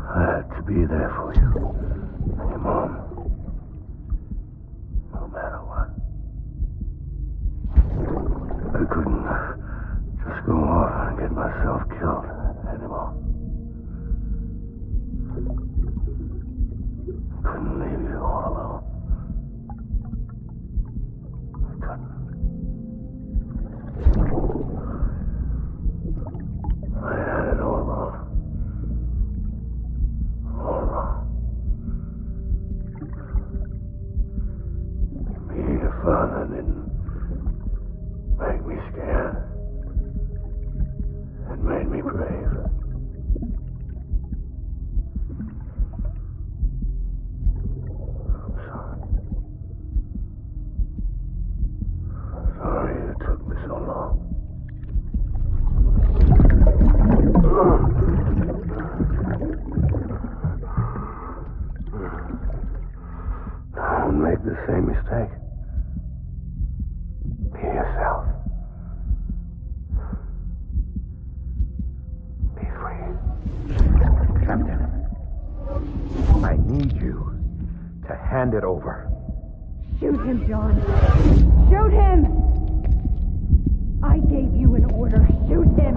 I had to be there for you. And your mom. No matter what. I couldn't just go off and get myself killed anymore. I couldn't leave you all alone. I couldn't. I had it all wrong. All wrong. Being a father didn't make me scared. It made me brave. I'm sorry. I'm sorry it took me so long. Don't make the same mistake. Be yourself. Be free. Captain, I need you to hand it over. Shoot him, John. Shoot him! I gave you an order. Shoot him!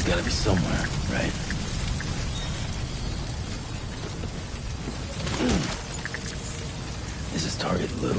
Gotta be somewhere, right? Is this target Lou?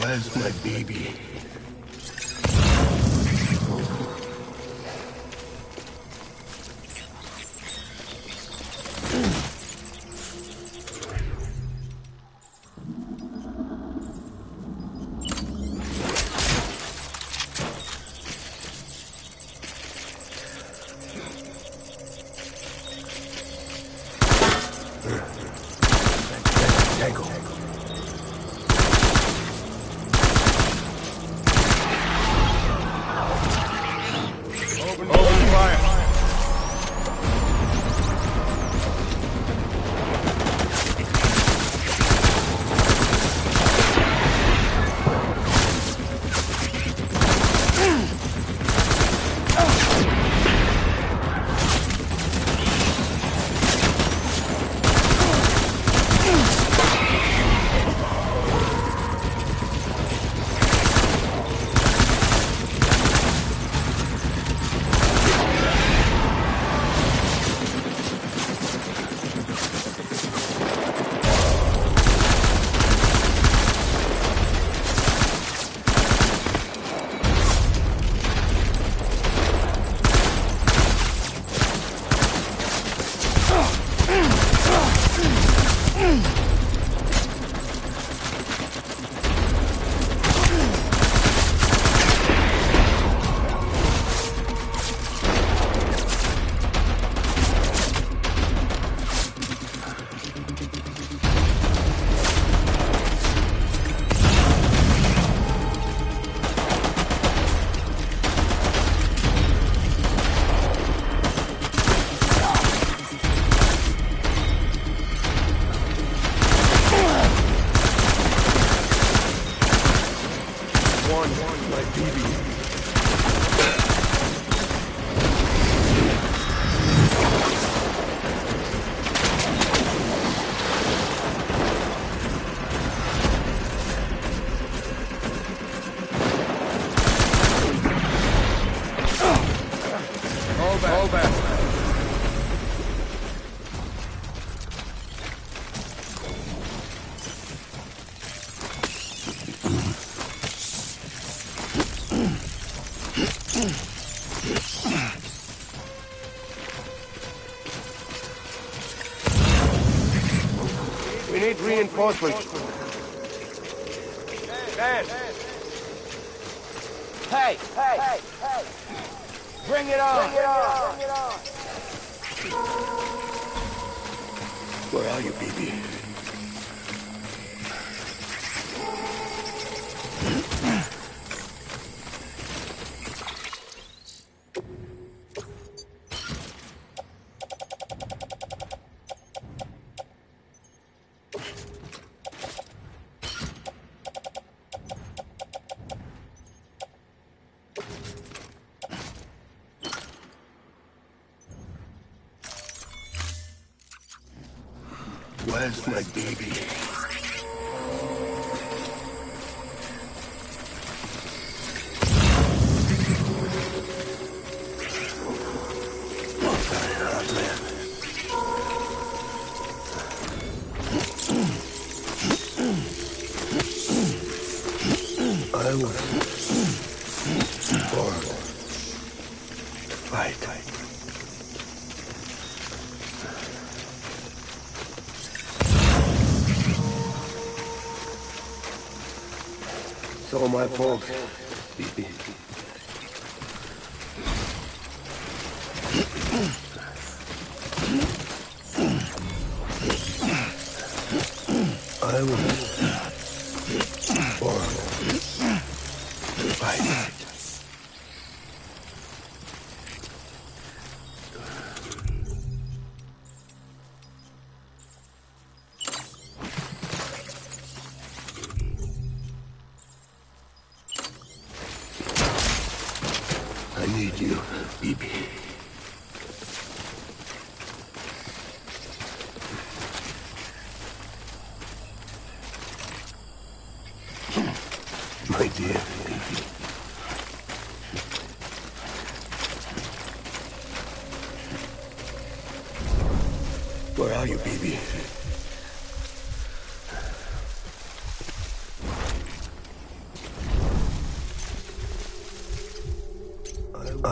Where's my baby? We need reinforcements. Hey! Bring it on! Where are you, baby? Where's my baby? I was born to fight. It's all my fault. I was born to fight. I need you, Bibi. My dear Bibi. Where are you, Bibi?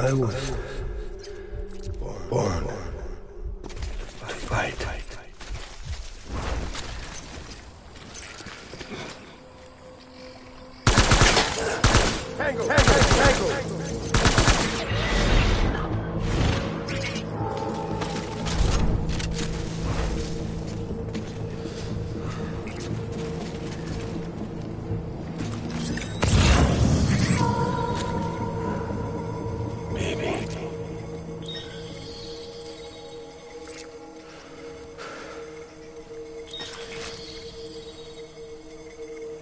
I was born to fight. Tango! Tango! Tango!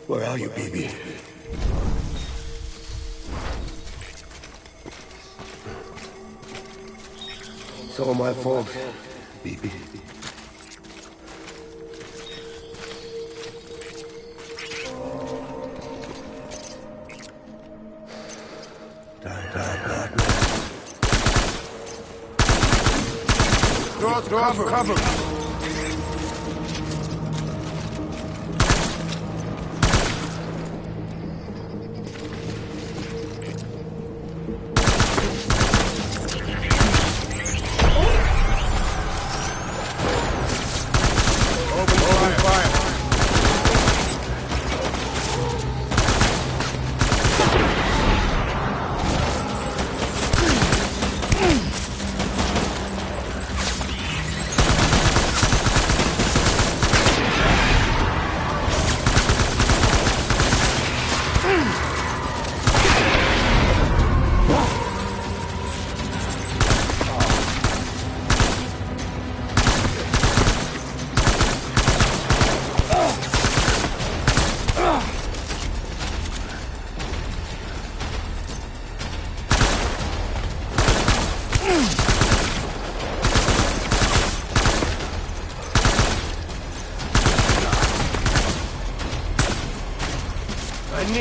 Where are you, baby? It's all my fault. Baby. Cover!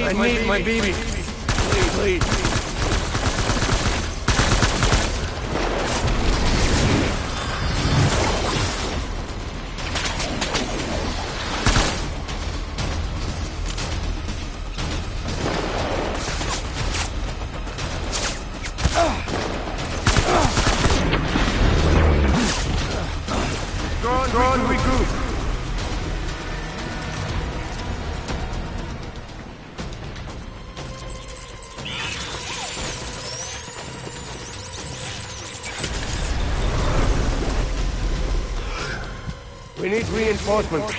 I need my baby. Please. Go on, regroup. We need reinforcements.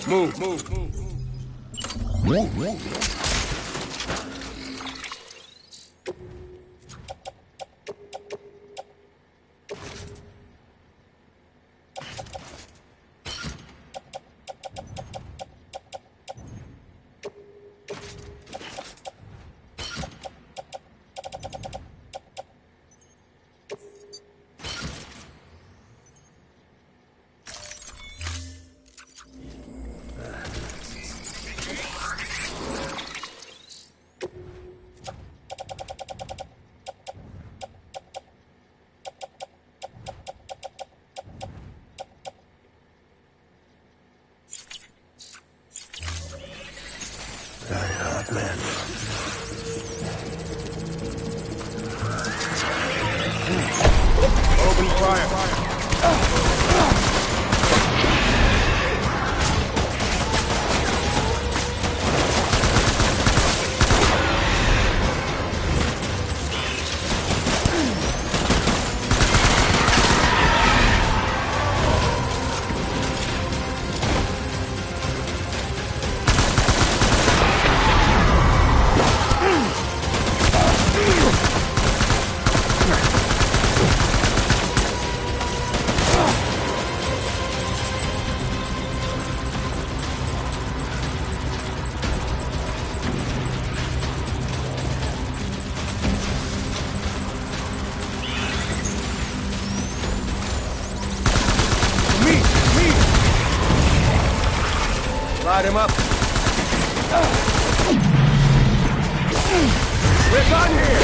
Move. Man. Open fire. Light him up. We're done here.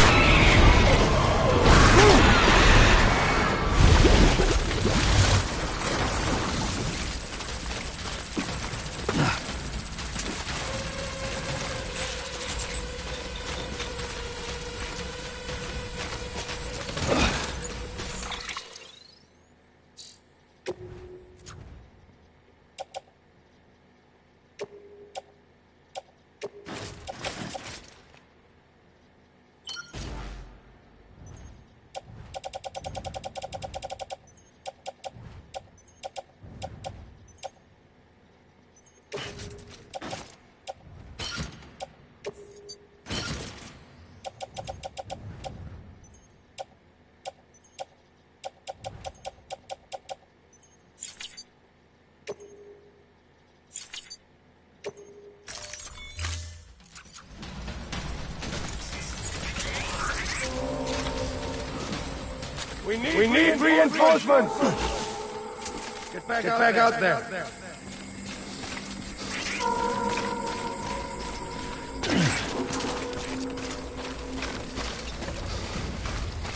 We need reinforcements! Get back out there.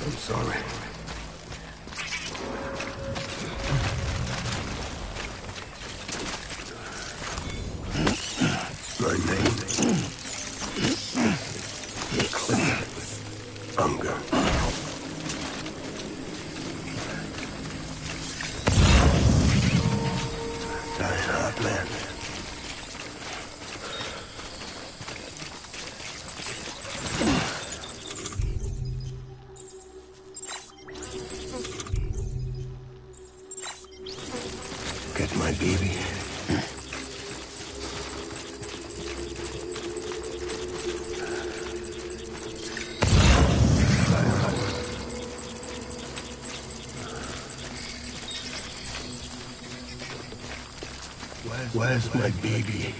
I'm sorry. My name is Unger. Dying hard, man. Get my baby. Where's my baby?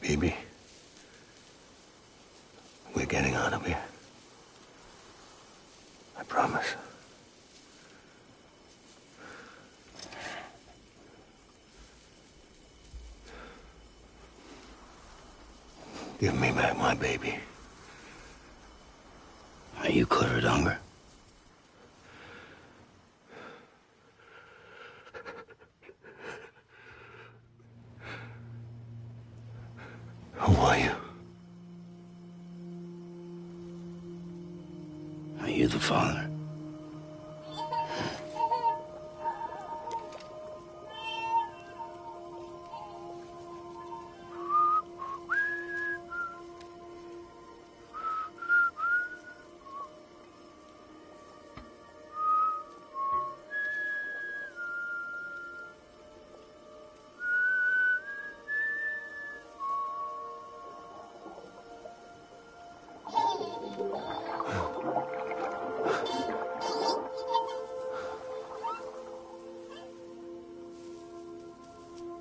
Baby, we're getting out of here. I promise. Give me back my baby. you cleared hunger? Who are you? Are you the father?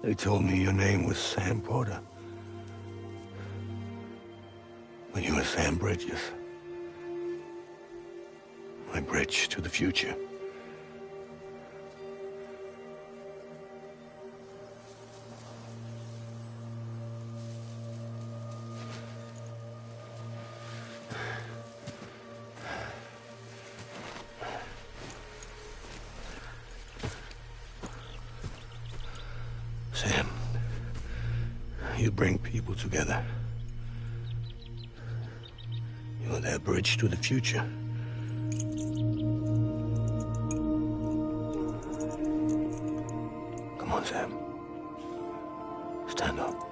They told me your name was Sam Porter. But you were Sam Bridges. My bridge to the future. Sam, you bring people together. You're their bridge to the future. Come on, Sam. Stand up.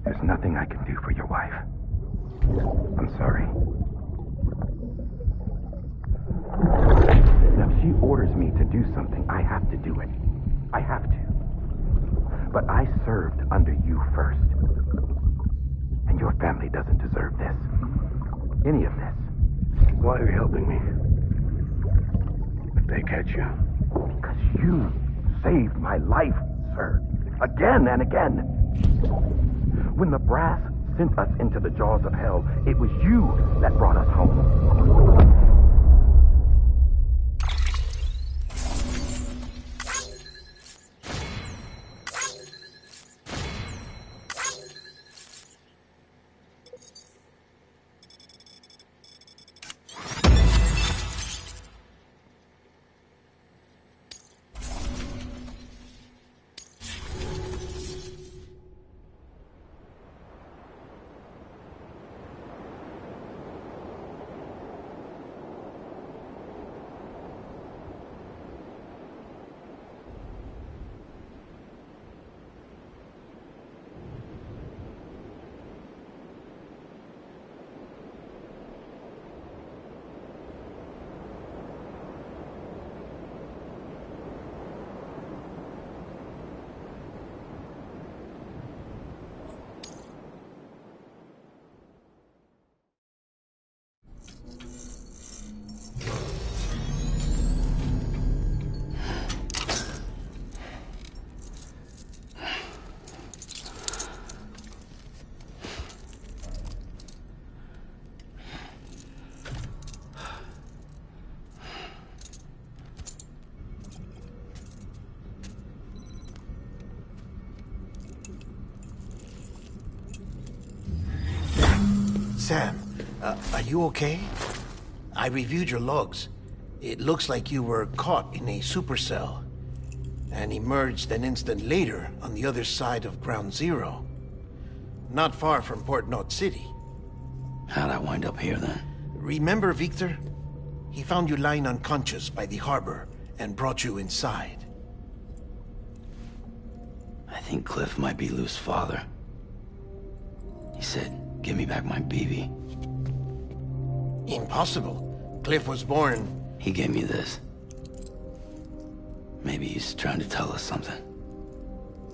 There's nothing I can do for your wife. I'm sorry. Now, if she orders me to do something, I have to do it. I have to. But I served under you first. And your family doesn't deserve this. Any of this. Why are you helping me? If they catch you. Because you saved my life, sir. Again and again. When the brass sent us into the jaws of hell, it was you that brought us home. Sam, are you okay? I reviewed your logs. It looks like you were caught in a supercell and emerged an instant later on the other side of Ground Zero. Not far from Port Knot City. How'd I wind up here then? Remember Victor? He found you lying unconscious by the harbor and brought you inside. I think Cliff might be Lou's father. He said, give me back my BB. Impossible. Cliff was born... He gave me this. Maybe he's trying to tell us something.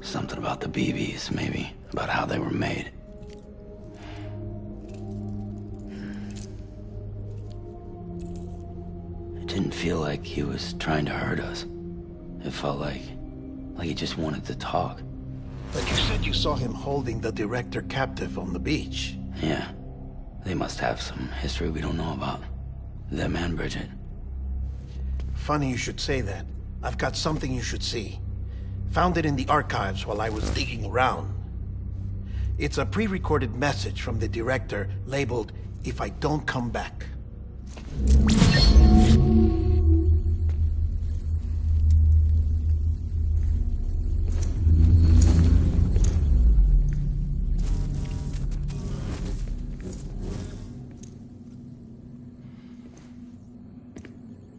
Something about the BBs, maybe. About how they were made. It didn't feel like he was trying to hurt us. It felt like he just wanted to talk. But you said you saw him holding the director captive on the beach. Yeah. They must have some history we don't know about. Them and Bridget. Funny you should say that. I've got something you should see. Found it in the archives while I was digging around. It's a pre-recorded message from the director labeled, "If I don't come back."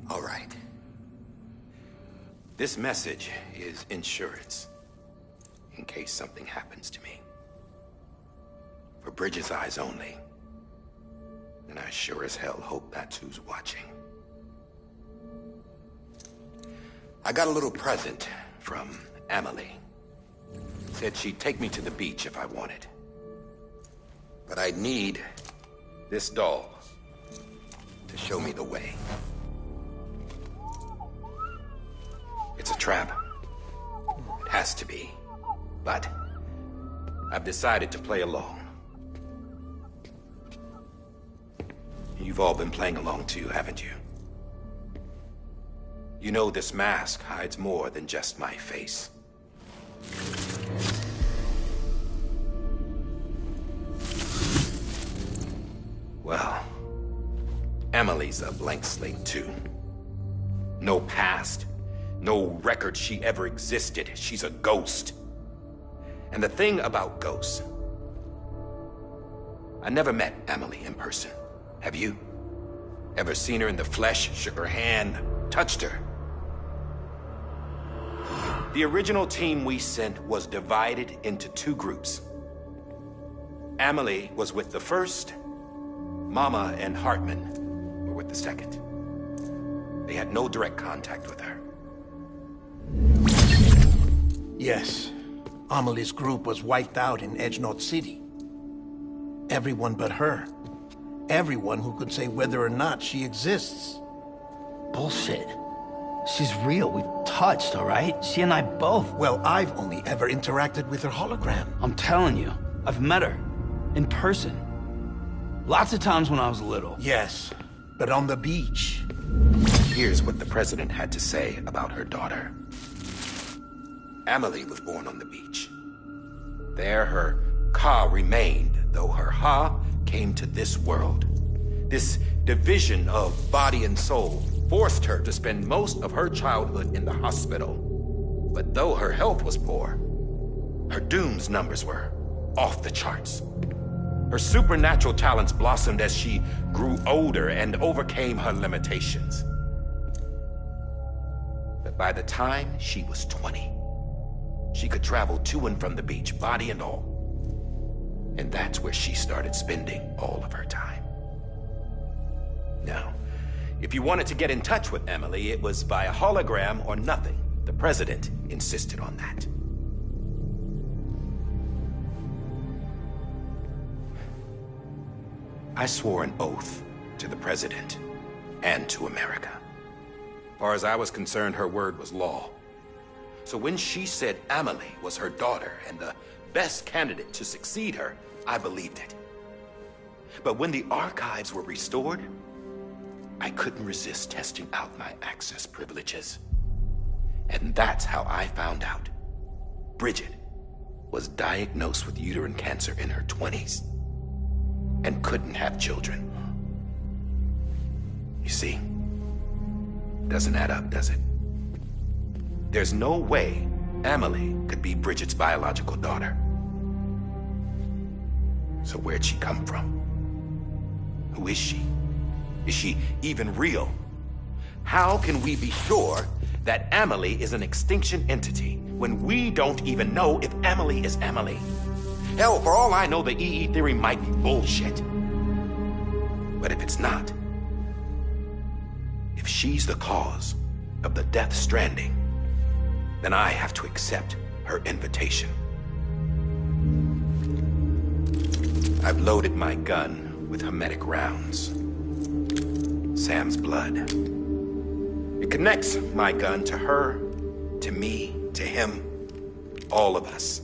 All right. This message is insurance, in case something happens to me. For Bridget's eyes only. And I sure as hell hope that's who's watching. I got a little present from Emily. Said she'd take me to the beach if I wanted. But I'd need this doll to show me the way. It's a trap. It has to be. But I've decided to play along. You've all been playing along too, haven't you? You know this mask hides more than just my face. Well, Emily's a blank slate too. No past. No record she ever existed. She's a ghost. And the thing about ghosts... I never met Emily in person. Have you? Ever seen her in the flesh, shook her hand, touched her? The original team we sent was divided into two groups. Emily was with the first. Mama and Hartman were with the second. They had no direct contact with her. Yes. Amelie's group was wiped out in Edge Knot City. Everyone but her. Everyone who could say whether or not she exists. Bullshit. She's real. We've touched, all right? She and I both. Well, I've only ever interacted with her hologram. I'm telling you, I've met her. In person. Lots of times when I was little. Yes, but on the beach. Here's what the president had to say about her daughter. Emily was born on the beach. There her Ka remained, though her Ha came to this world. This division of body and soul forced her to spend most of her childhood in the hospital. But though her health was poor, her Doom's numbers were off the charts. Her supernatural talents blossomed as she grew older and overcame her limitations. But by the time she was 20, she could travel to and from the beach, body and all. And that's where she started spending all of her time. Now, if you wanted to get in touch with Emily, it was via hologram or nothing. The president insisted on that. I swore an oath to the president and to America. As far as I was concerned, her word was law. So when she said Emily was her daughter and the best candidate to succeed her, I believed it. But when the archives were restored, I couldn't resist testing out my access privileges. And that's how I found out Bridget was diagnosed with uterine cancer in her 20s. and couldn't have children. You see, doesn't add up, does it? There's no way Amelie could be Bridget's biological daughter. So where'd she come from? Who is she? Is she even real? How can we be sure that Amelie is an extinction entity when we don't even know if Amelie is Amelie? Hell, for all I know, the EE theory might be bullshit. But if it's not, if she's the cause of the death stranding, then I have to accept her invitation. I've loaded my gun with hermetic rounds. Sam's blood. It connects my gun to her, to me, to him, all of us.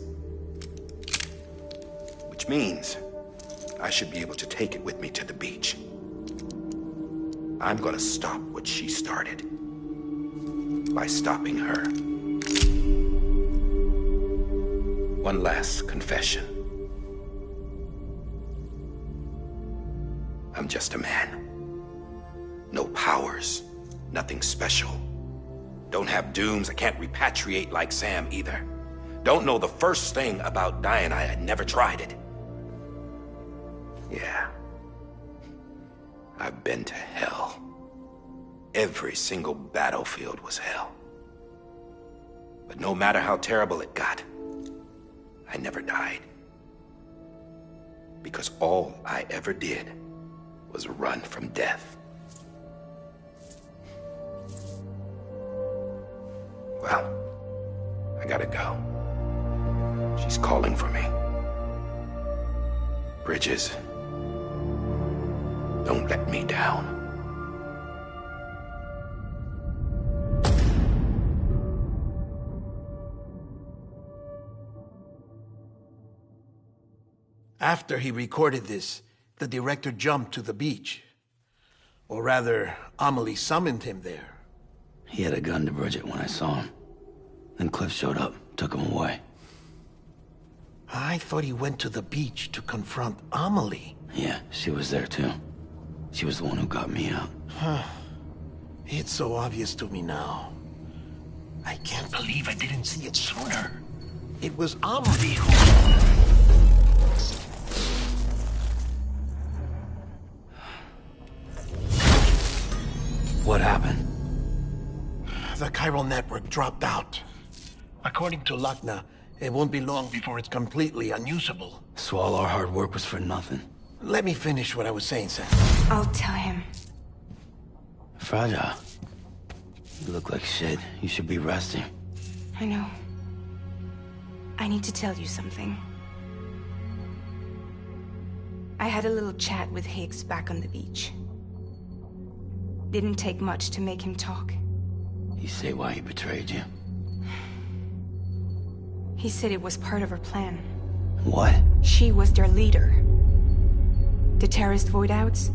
Which means I should be able to take it with me to the beach. I'm gonna stop what she started by stopping her. One last confession. I'm just a man. No powers, nothing special. Don't have dooms, I can't repatriate like Sam either. Don't know the first thing about dying, I had never tried it. Yeah. I've been to hell. Every single battlefield was hell. But no matter how terrible it got, I never died. Because all I ever did was run from death. Well, I gotta go. She's calling for me. Bridges, don't let me down. After he recorded this, the director jumped to the beach. Or rather, Amelie summoned him there. He had a gun to Bridget when I saw him. Then Cliff showed up, took him away. I thought he went to the beach to confront Amelie. Yeah, she was there too. She was the one who got me out. It's so obvious to me now. I can't believe I didn't see it sooner. It was Amelie who... What happened? The chiral network dropped out. According to Lakna, it won't be long before it's completely unusable. So all our hard work was for nothing. Let me finish what I was saying, Sam. I'll tell him. Fragile. You look like shit. You should be resting. I know. I need to tell you something. I had a little chat with Higgs back on the beach. Didn't take much to make him talk. You say why he betrayed you? He said it was part of her plan. What? She was their leader. The terrorist voidouts,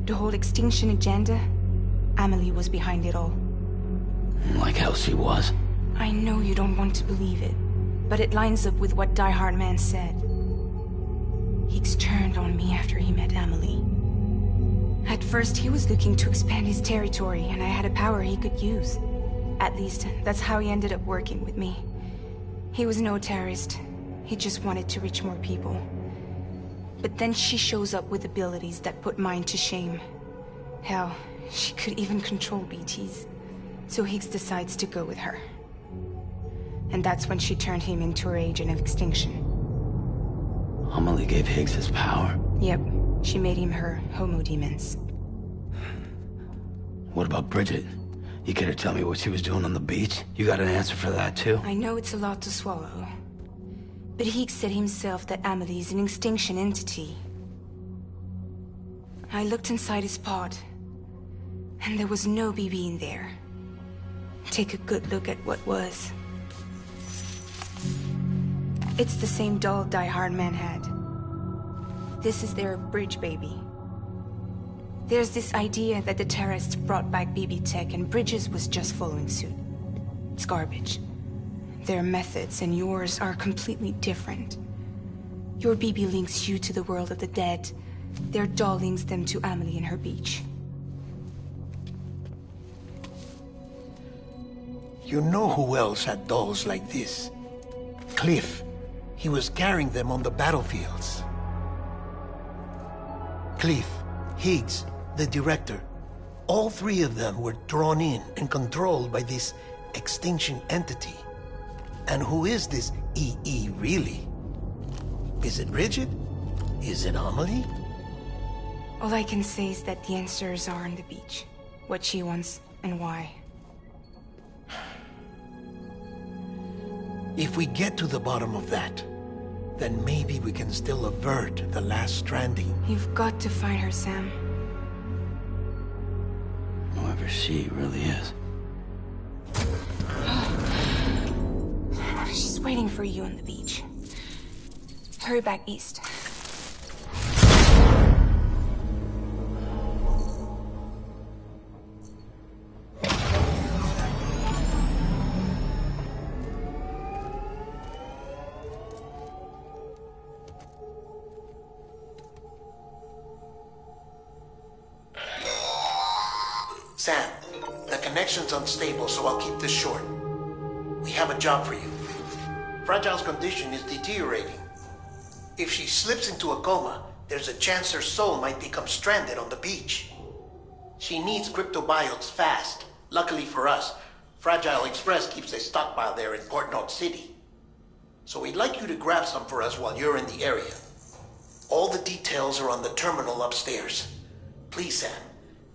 the whole extinction agenda, Amelie was behind it all. Like hell she was. I know you don't want to believe it, but it lines up with what Die Hard Man said. Higgs turned on me after he met Amelie. At first, he was looking to expand his territory, and I had a power he could use. At least, that's how he ended up working with me. He was no terrorist. He just wanted to reach more people. But then she shows up with abilities that put mine to shame. Hell, she could even control BTs. So Higgs decides to go with her. And that's when she turned him into her agent of extinction. Amelie gave Higgs his power? Yep. She made him her Homo Demons. What about Bridget? You care to tell me what she was doing on the beach? You got an answer for that, too? I know it's a lot to swallow. But Higgs said himself that Amelie is an extinction entity. I looked inside his pod, and there was no BB in there. Take a good look at what was. It's the same doll Die Hard Man had. This is their bridge baby. There's this idea that the terrorists brought back BB tech and Bridges was just following suit. It's garbage. Their methods and yours are completely different. Your BB links you to the world of the dead, Their doll links them to Amelie and her beach. You know who else had dolls like this? Cliff. He was carrying them on the battlefields. Cliff, Higgs, the director. All three of them were drawn in and controlled by this extinction entity. And who is this EE really? Is it Bridget? Is it Amelie? All I can say is that the answers are on the beach. What she wants and why. If we get to the bottom of that, then maybe we can still avert the last stranding. You've got to find her, Sam. Whoever she really is. She's waiting for you on the beach. Hurry back east. Sam, the connection's unstable, so I'll keep this short. We have a job for you. Fragile's condition is deteriorating. If she slips into a coma, there's a chance her soul might become stranded on the beach. She needs cryptobiotes fast. Luckily for us, Fragile Express keeps a stockpile there in Port North City. So we'd like you to grab some for us while you're in the area. All the details are on the terminal upstairs. Please, Sam,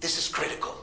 this is critical.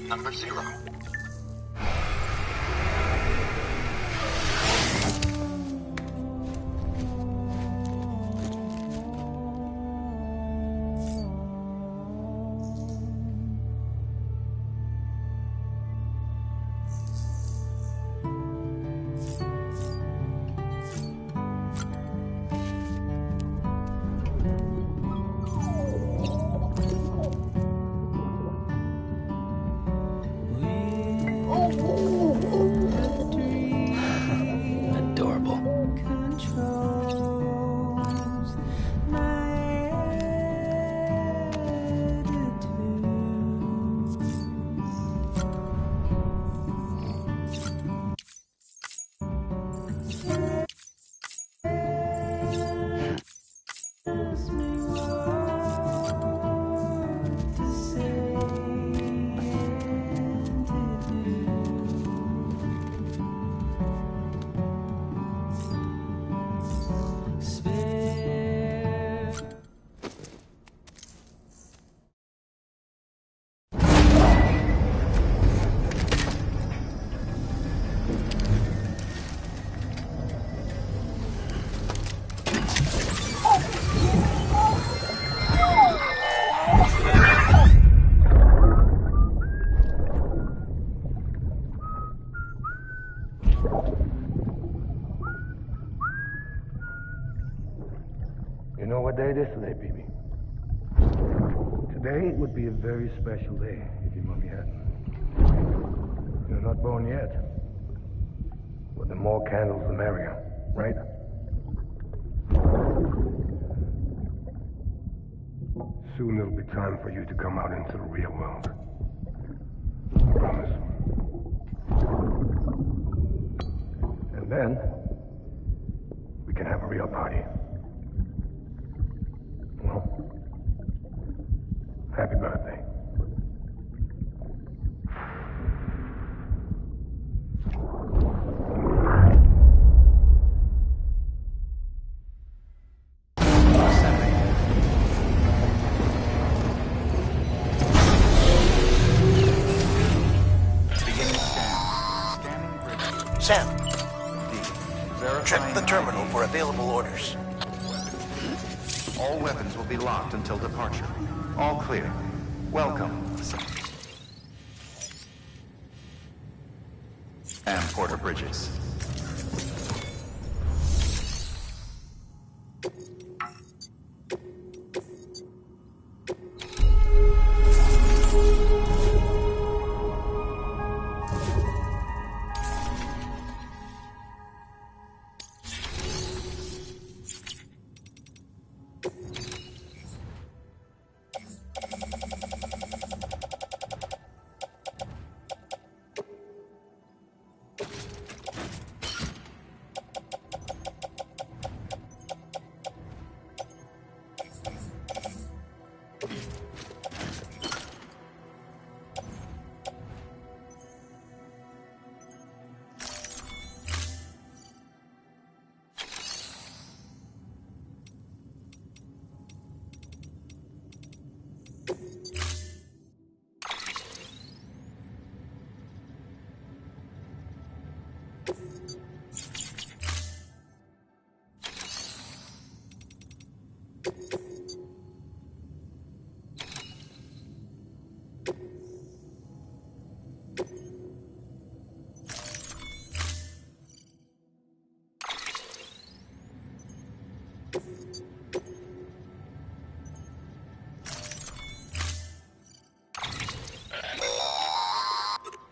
Number 0. We You know what day it is today, BB? Today would be a very special day if your mommy hadn't. You're not born yet. But the more candles, the merrier, right? Soon it'll be time for you to come out into the real world. I promise. And then, we can have a real party. Well, happy birthday. Sam, check the terminal for available orders. All weapons will be locked until departure. All clear. Welcome. And Porter Bridges.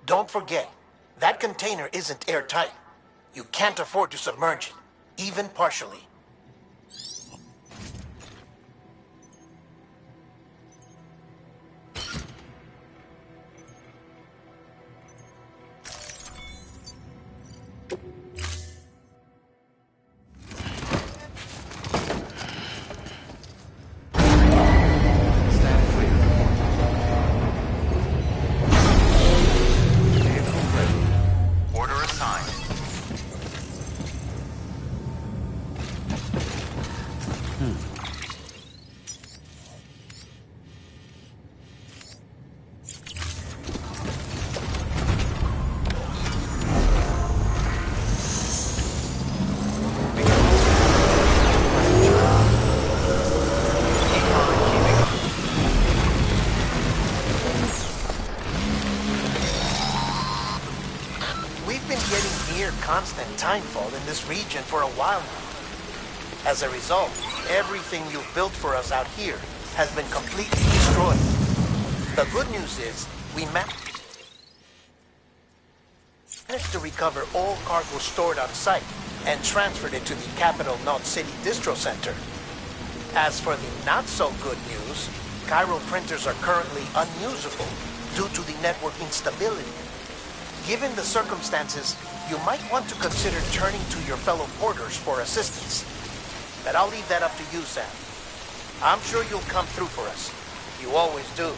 Don't forget, that container isn't airtight. You can't afford to submerge it, even partially. Constant timefall in this region for a while now. As a result, everything you've built for us out here has been completely destroyed. The good news is, we managed to recover all cargo stored on site and transferred it to the Capital Knot City Distro Center. As for the not-so-good news, Chiral printers are currently unusable due to the network instability. Given the circumstances, you might want to consider turning to your fellow porters for assistance. But I'll leave that up to you, Sam. I'm sure you'll come through for us. You always do.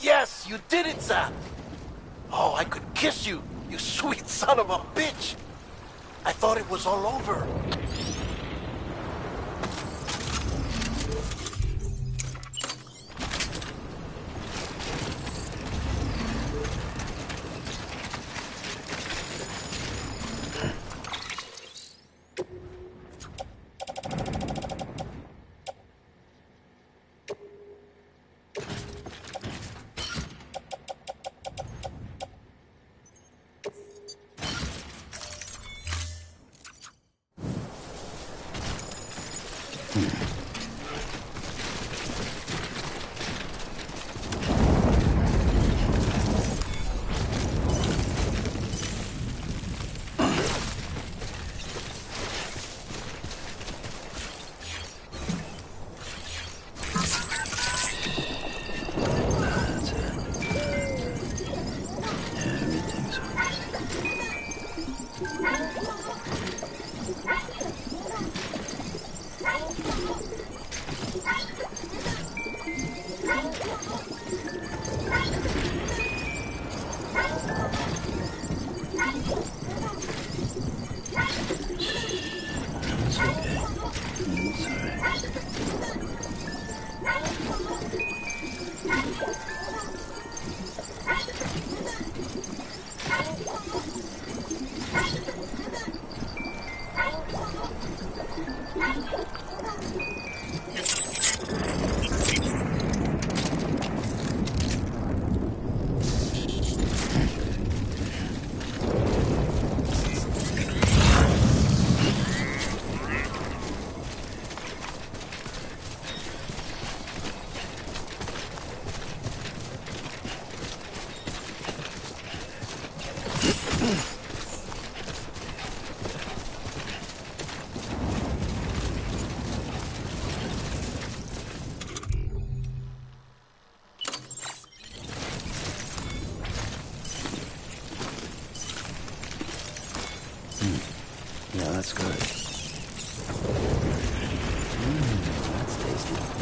Yes, you did it, Zap! Oh, I could kiss you, you sweet son of a bitch! I thought it was all over. Yeah, that's good. That's tasty.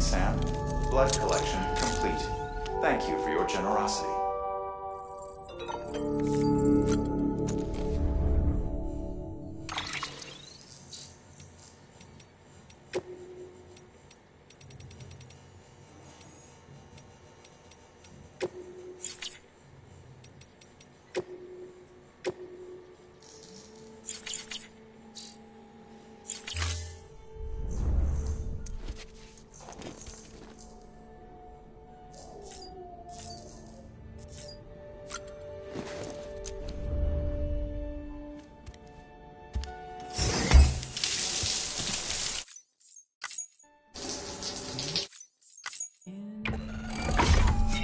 Sam. Blood collection complete. Thank you for your generosity.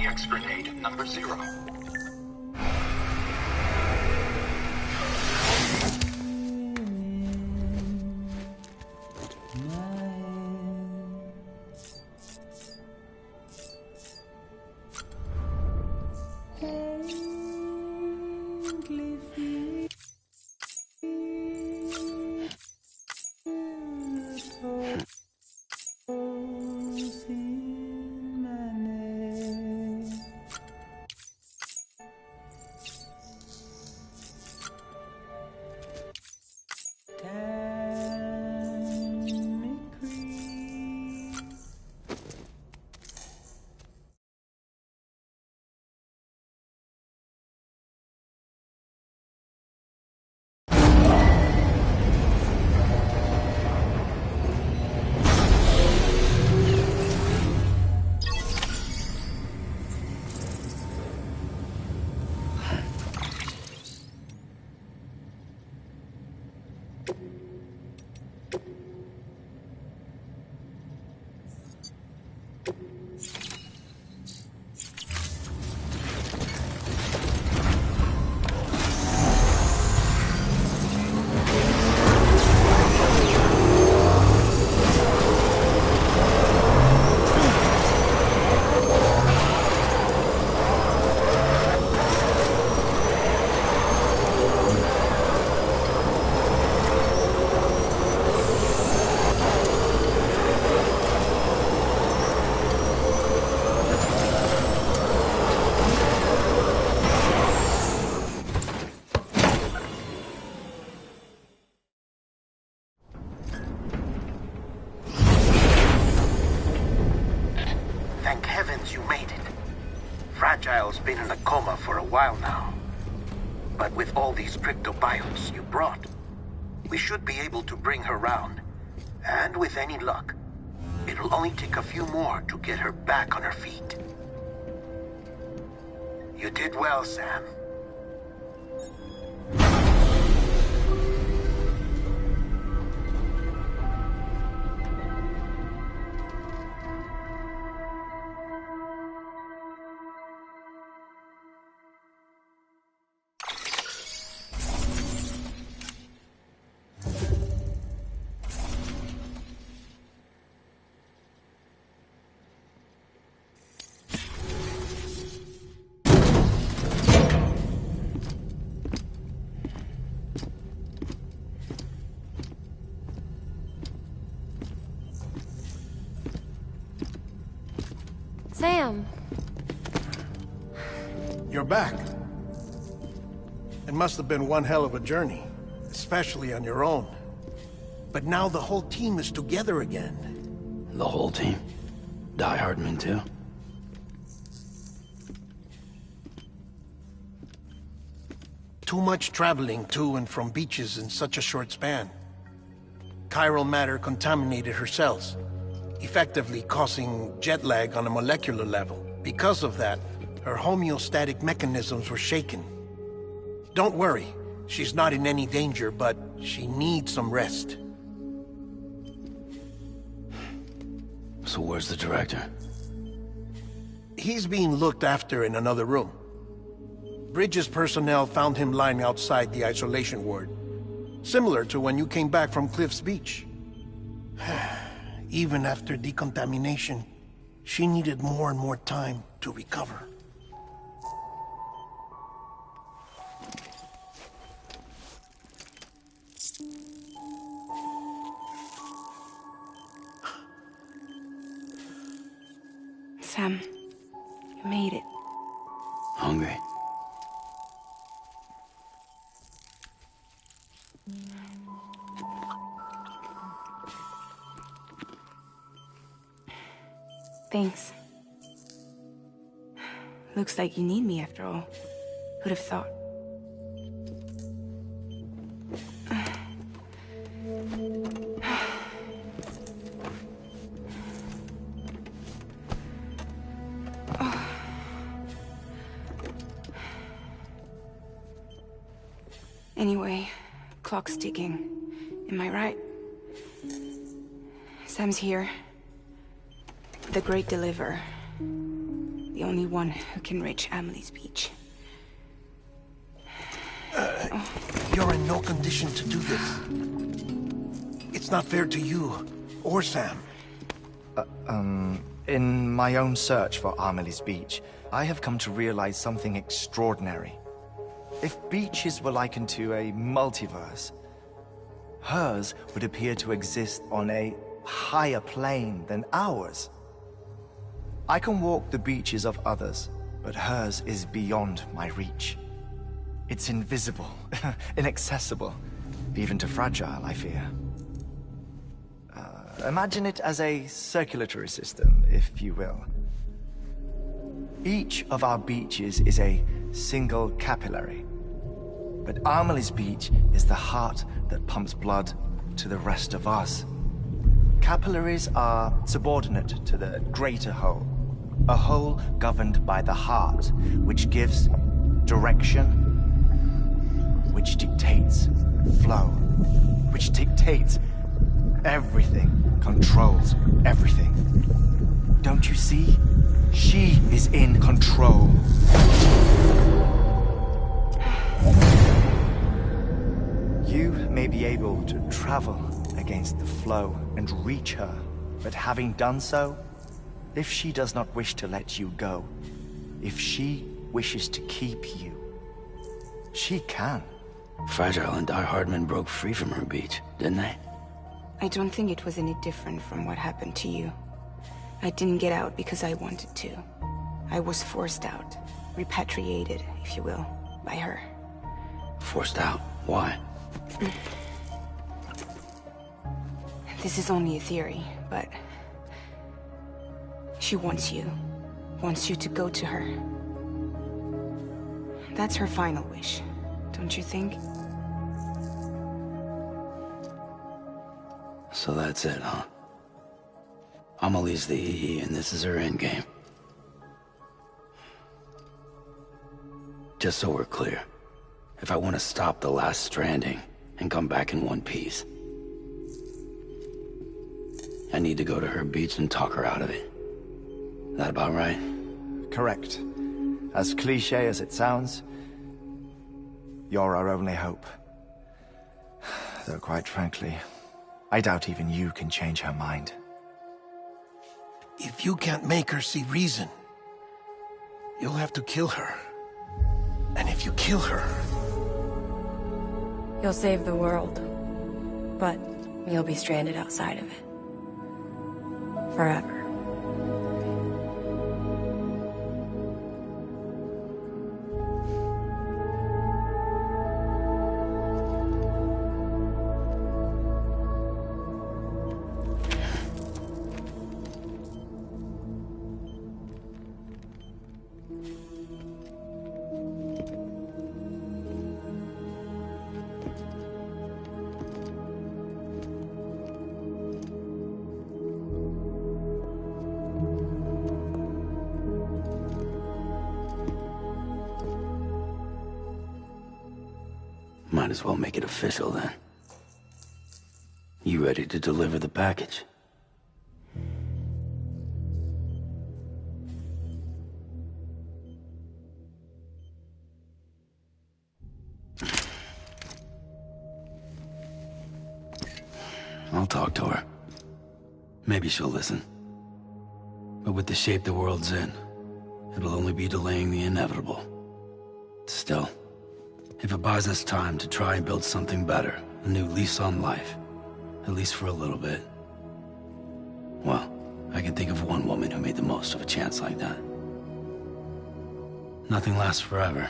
EX grenade number 0. Thank heavens you made it. Fragile's been in a coma for a while now. But with all these cryptobiotes you brought, we should be able to bring her round. And with any luck, it'll only take a few more to get her back on her feet. You did well, Sam. Sam! You're back. It must have been one hell of a journey, especially on your own. But now the whole team is together again. The whole team? Die Hardman too? Too much traveling to and from beaches in such a short span. Chiral matter contaminated her cells, effectively causing jet lag on a molecular level. Because of that, her homeostatic mechanisms were shaken. Don't worry, she's not in any danger, but she needs some rest. So where's the director? He's being looked after in another room. Bridges personnel found him lying outside the isolation ward. Similar to when you came back from Cliff's Beach. Even after decontamination, she needed more and more time to recover. Sam, you made it. Hungry? Thanks. Looks like you need me after all. Who'd have thought? Anyway, clock's ticking. Am I right? Sam's here. The Great Deliverer. The only one who can reach Amelie's beach. You're in no condition to do this. It's not fair to you, or Sam. In my own search for Amelie's beach, I have come to realize something extraordinary. If beaches were likened to a multiverse, hers would appear to exist on a higher plane than ours. I can walk the beaches of others, but hers is beyond my reach. It's invisible, inaccessible, even to fragile, I fear. Imagine it as a circulatory system, if you will. Each of our beaches is a single capillary, but Amelie's beach is the heart that pumps blood to the rest of us. Capillaries are subordinate to the greater whole, a whole governed by the heart, which gives direction, which dictates flow, which dictates everything, controls everything. Don't you see? She is in control. You may be able to travel against the flow and reach her, but having done so, if she does not wish to let you go, if she wishes to keep you, she can. Fragile and Die Hardman broke free from her beach, didn't they? I don't think it was any different from what happened to you. I didn't get out because I wanted to. I was forced out. Repatriated, if you will, by her. Forced out? Why? This is only a theory, but... she wants you. Wants you to go to her. That's her final wish, don't you think? So that's it, huh? Amelie's the EE, and this is her endgame. Just so we're clear, if I want to stop the last Stranding and come back in one piece, I need to go to her beach and talk her out of it. That about right? Correct. As cliché as it sounds, you're our only hope. Though quite frankly, I doubt even you can change her mind. If you can't make her see reason, you'll have to kill her. And if you kill her... You'll save the world, but you'll be stranded outside of it. Forever. Might as well make it official then. You ready to deliver the package? I'll talk to her. Maybe she'll listen. But with the shape the world's in, it'll only be delaying the inevitable. Still, if it buys us time to try and build something better, a new lease on life, at least for a little bit, well, I can think of one woman who made the most of a chance like that. Nothing lasts forever,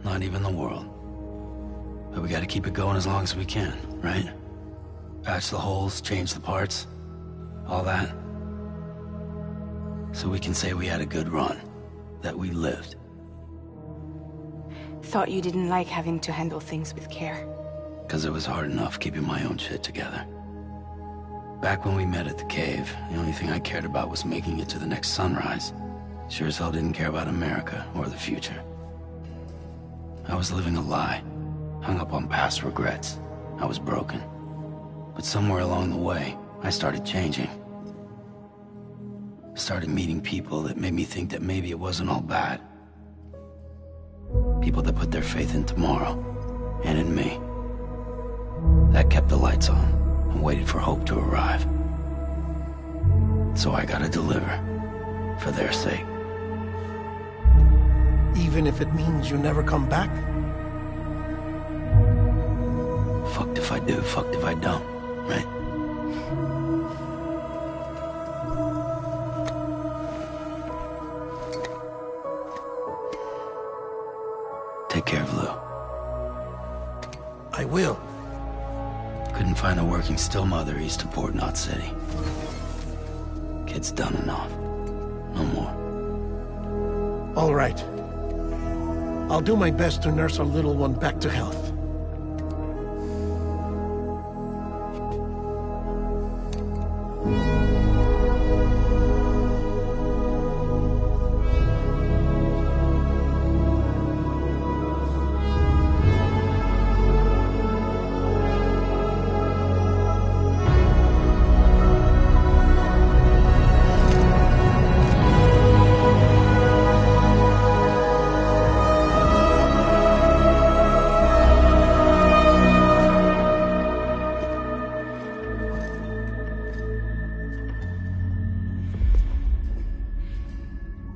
not even the world. But we gotta keep it going as long as we can, right? Patch the holes, change the parts, all that. So we can say we had a good run, that we lived. Thought you didn't like having to handle things with care. 'Cause it was hard enough keeping my own shit together. Back when we met at the cave, the only thing I cared about was making it to the next sunrise. Sure as hell didn't care about America or the future. I was living a lie, hung up on past regrets. I was broken. But somewhere along the way, I started changing. Started meeting people that made me think that maybe it wasn't all bad. People that put their faith in tomorrow, and in me. That kept the lights on, and waited for hope to arrive. So I gotta deliver, for their sake. Even if it means you never come back? Fucked if I do, fucked if I don't, right? Take care of Lou. I will. Couldn't find a working still mother east of Port Knot City. Kid's done enough. No more. All right. I'll do my best to nurse our little one back to health.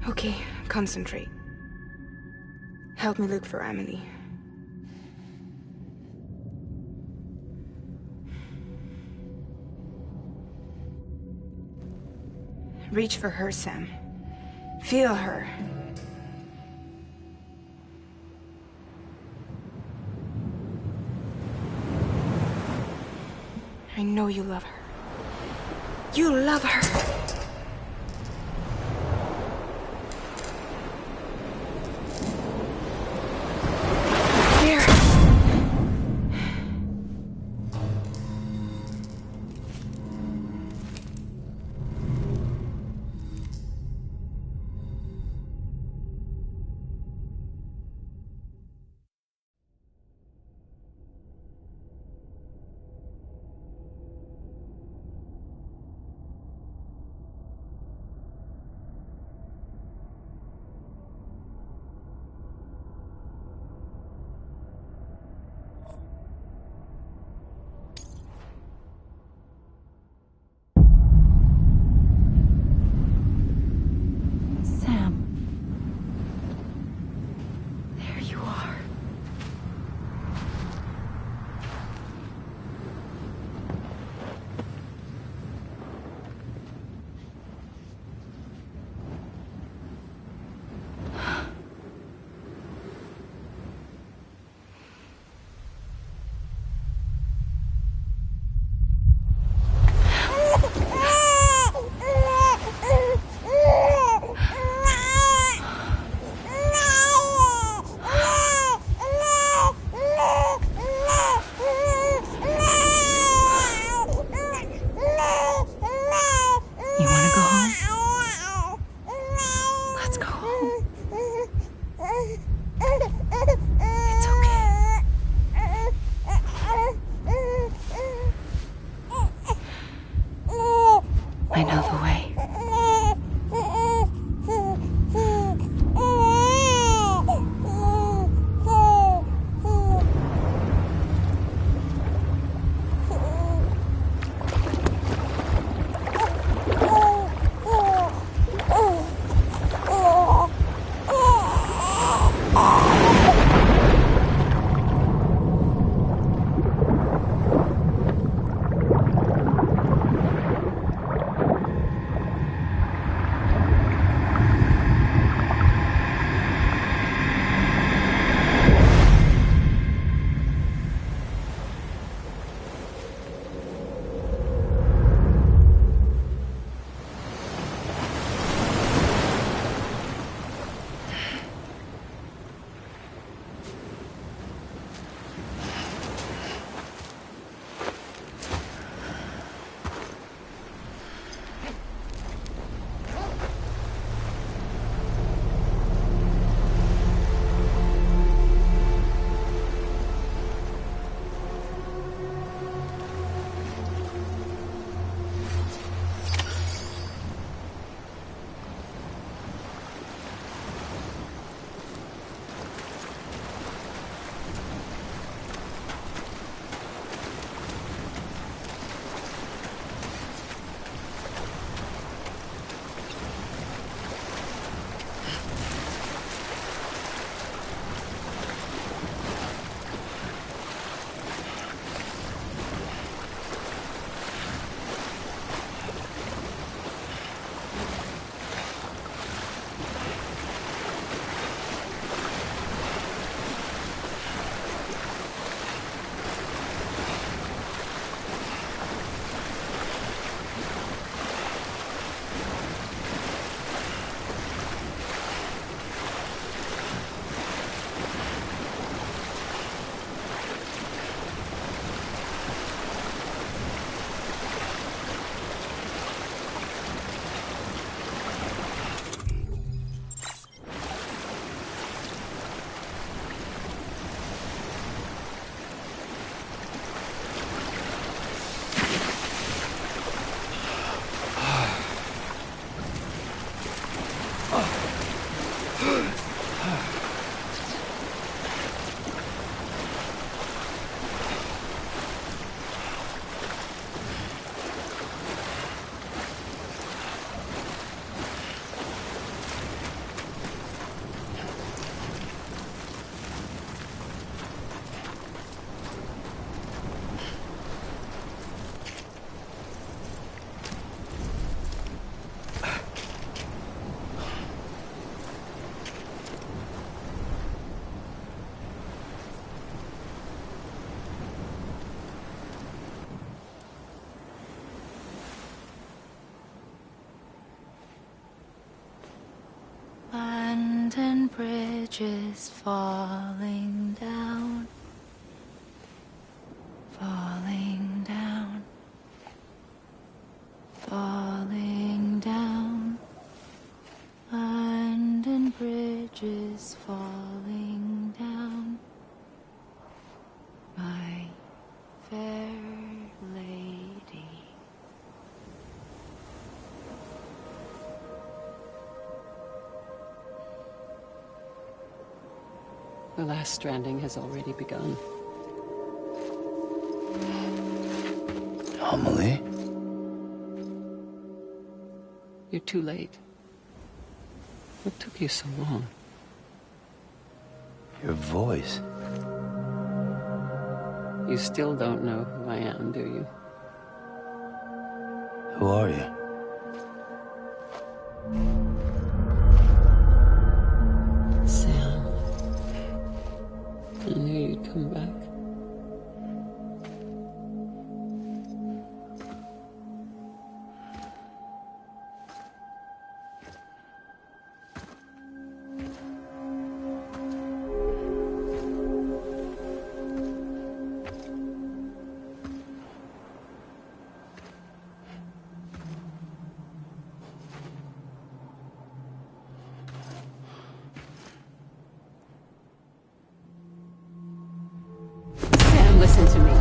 Okay, concentrate. Help me look for Emily. Reach for her, Sam. Feel her. I know you love her. You love her! I know the way. bridges falling down, falling down, falling down. London bridges falling down, my fair lady. The last stranding has already begun. Amelie? You're too late. What took you so long? Your voice. You still don't know who I am, do you? Who are you? Sam. I knew you'd come back. Sam, listen to me.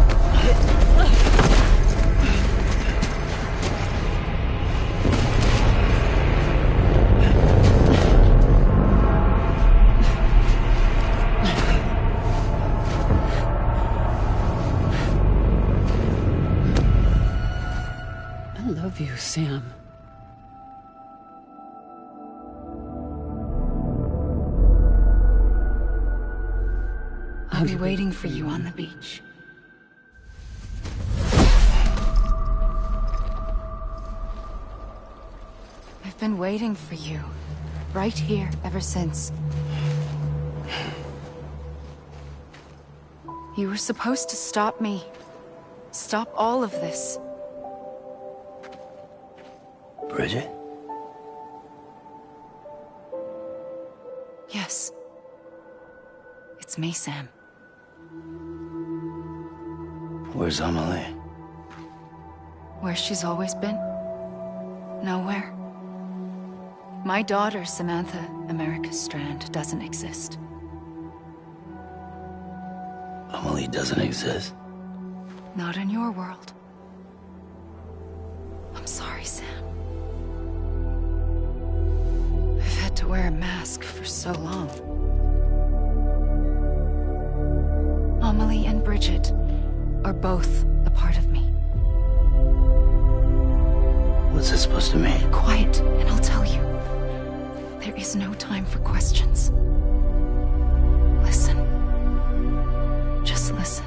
I love you, Sam. I'll be waiting for you on the beach. I've been waiting for you, right here, ever since. You were supposed to stop me. Stop all of this. Bridget? Yes. It's me, Sam. Where's Amelie? Where she's always been. Nowhere. My daughter, Samantha America Strand, doesn't exist. Amelie doesn't exist. Not in your world. I'm sorry, Sam. I've had to wear a mask for so long. Amelie and Bridget are both a part of me. What's this supposed to mean? Quiet, and I'll tell you. There is no time for questions. Listen. Just listen.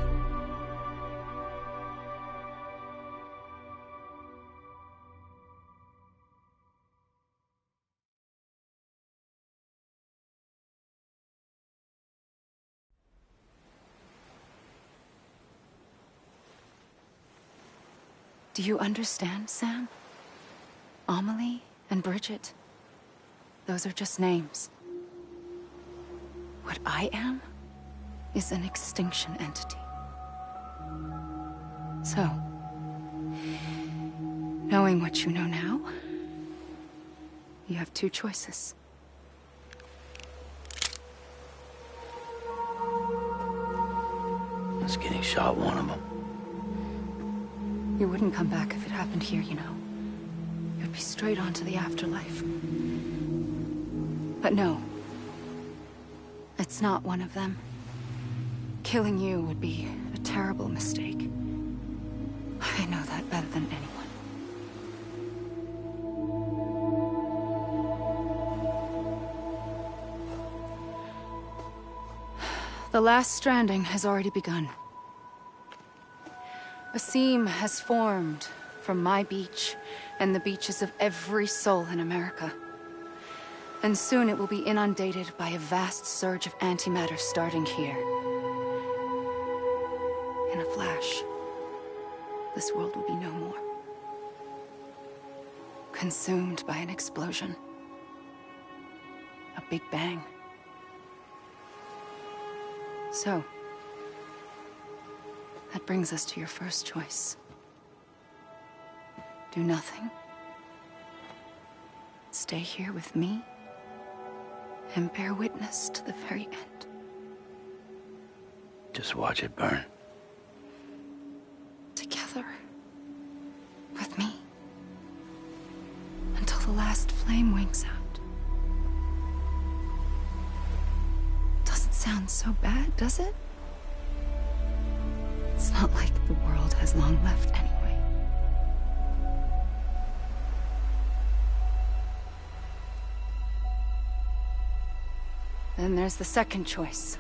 Do you understand, Sam? Amelie and Bridget, those are just names. What I am is an extinction entity. So, knowing what you know now, you have two choices. Is getting shot one of them? You wouldn't come back if it happened here, you know. You'd be straight on to the afterlife. But no. It's not one of them. Killing you would be a terrible mistake. I know that better than anyone. The last stranding has already begun. A seam has formed from my beach and the beaches of every soul in America. And soon it will be inundated by a vast surge of antimatter starting here. In a flash, this world will be no more. Consumed by an explosion. A big bang. So, that brings us to your first choice. Do nothing. Stay here with me and bear witness to the very end. Just watch it burn. Together. With me. Until the last flame winks out. Doesn't sound so bad, does it? It's not like the world has long left anyway. Then there's the second choice.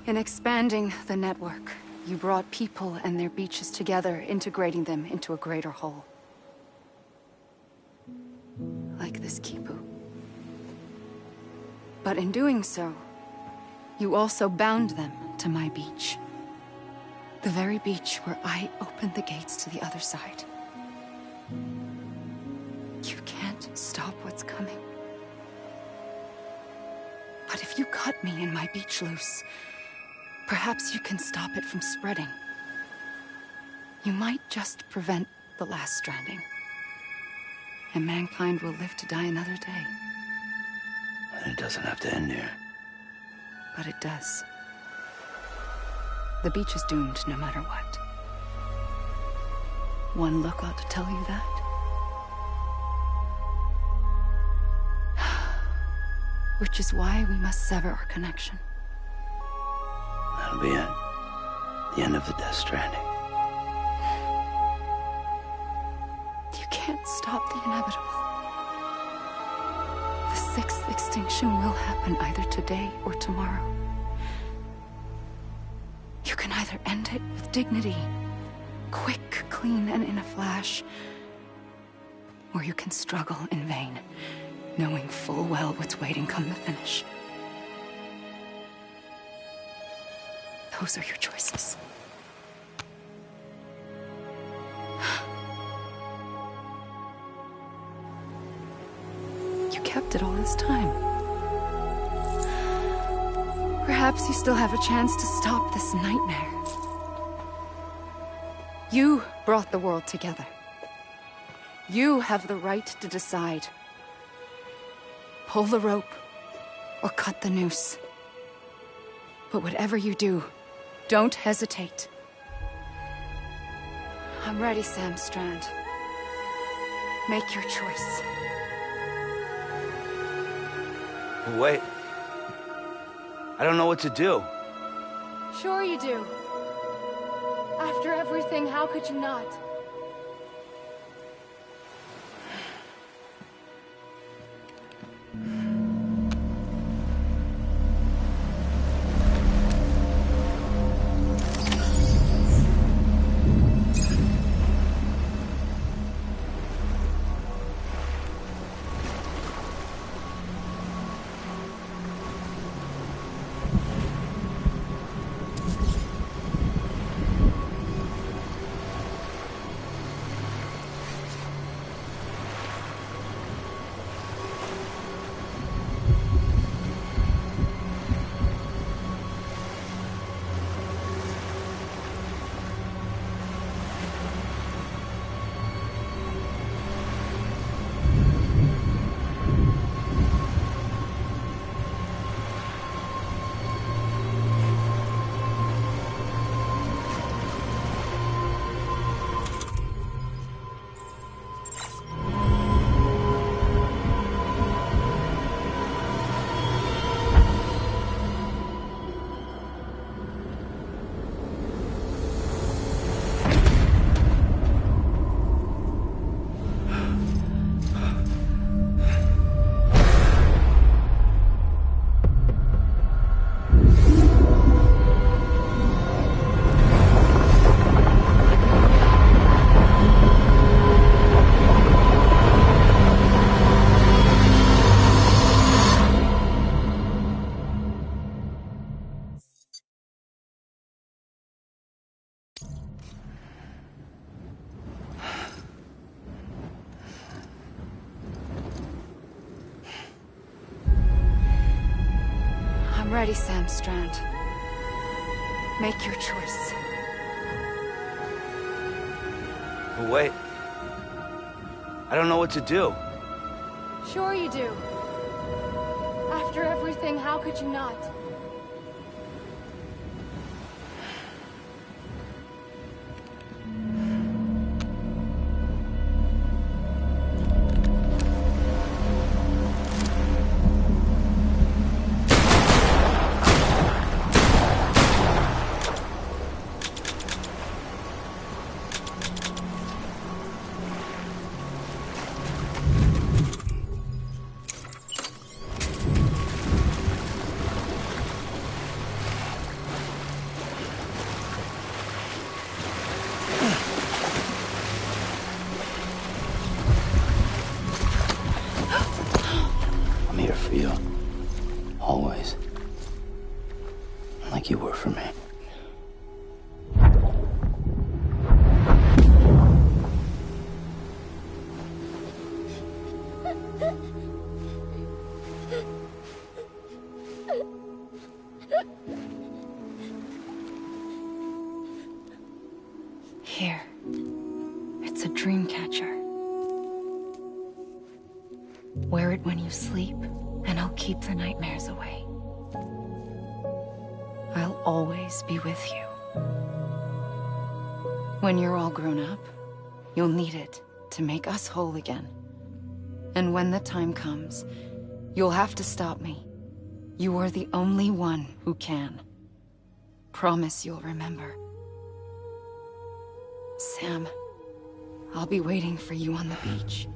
In expanding the network, you brought people and their beaches together, integrating them into a greater whole. Like this Kipu. But in doing so, you also bound them to my beach. The very beach where I opened the gates to the other side. You can't stop what's coming. But if you cut me and my beach loose, perhaps you can stop it from spreading. You might just prevent the last stranding. And mankind will live to die another day. And it doesn't have to end here. But it does. The beach is doomed no matter what. One look ought to tell you that. Which is why we must sever our connection. That'll be it. The end of the Death Stranding. You can't stop the inevitable. The sixth extinction will happen either today or tomorrow. You can either end it with dignity, quick, clean, and in a flash, or you can struggle in vain, knowing full well what's waiting come the finish. Those are your choices. You kept it all this time. Perhaps you still have a chance to stop this nightmare. You brought the world together. You have the right to decide. Pull the rope, or cut the noose. But whatever you do, don't hesitate. I'm ready, Sam Strand. Make your choice. Wait. I don't know what to do. Sure you do. After everything, how could you not? Alrighty, Sam Strand. Make your choice. But wait. I don't know what to do. Sure you do. After everything, how could you not? I'm here for you. Always. Like you were for me. Here. It's a dream catcher. Wear it when you sleep, and I'll keep the nightmares away. I'll always be with you. When you're all grown up, you'll need it to make us whole again. And when the time comes, you'll have to stop me. You are the only one who can. Promise you'll remember. Sam, I'll be waiting for you on the beach.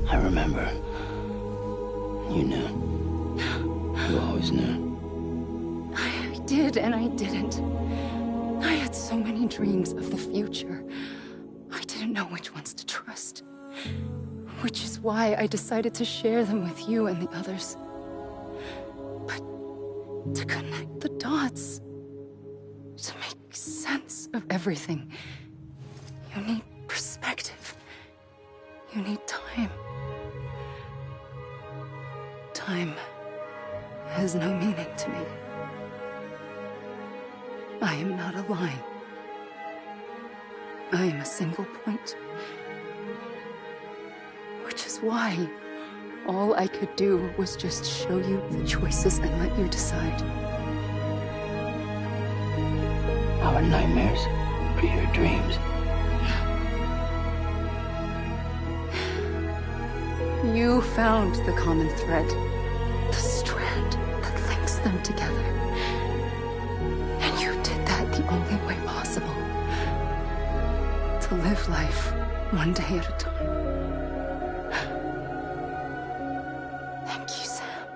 I remember. You knew. You always knew. I did and I didn't. I had so many dreams of the future. I didn't know which ones to trust. Which is why I decided to share them with you and the others. But to connect the dots, to make sense of everything, you need perspective. You need time. Time has no meaning to me. I am not a line. I am a single point. Which is why all I could do was just show you the choices and let you decide. Our nightmares are your dreams. You found the common thread, the strand that links them together. And you did that the only way possible. To live life one day at a time. Thank you, Sam.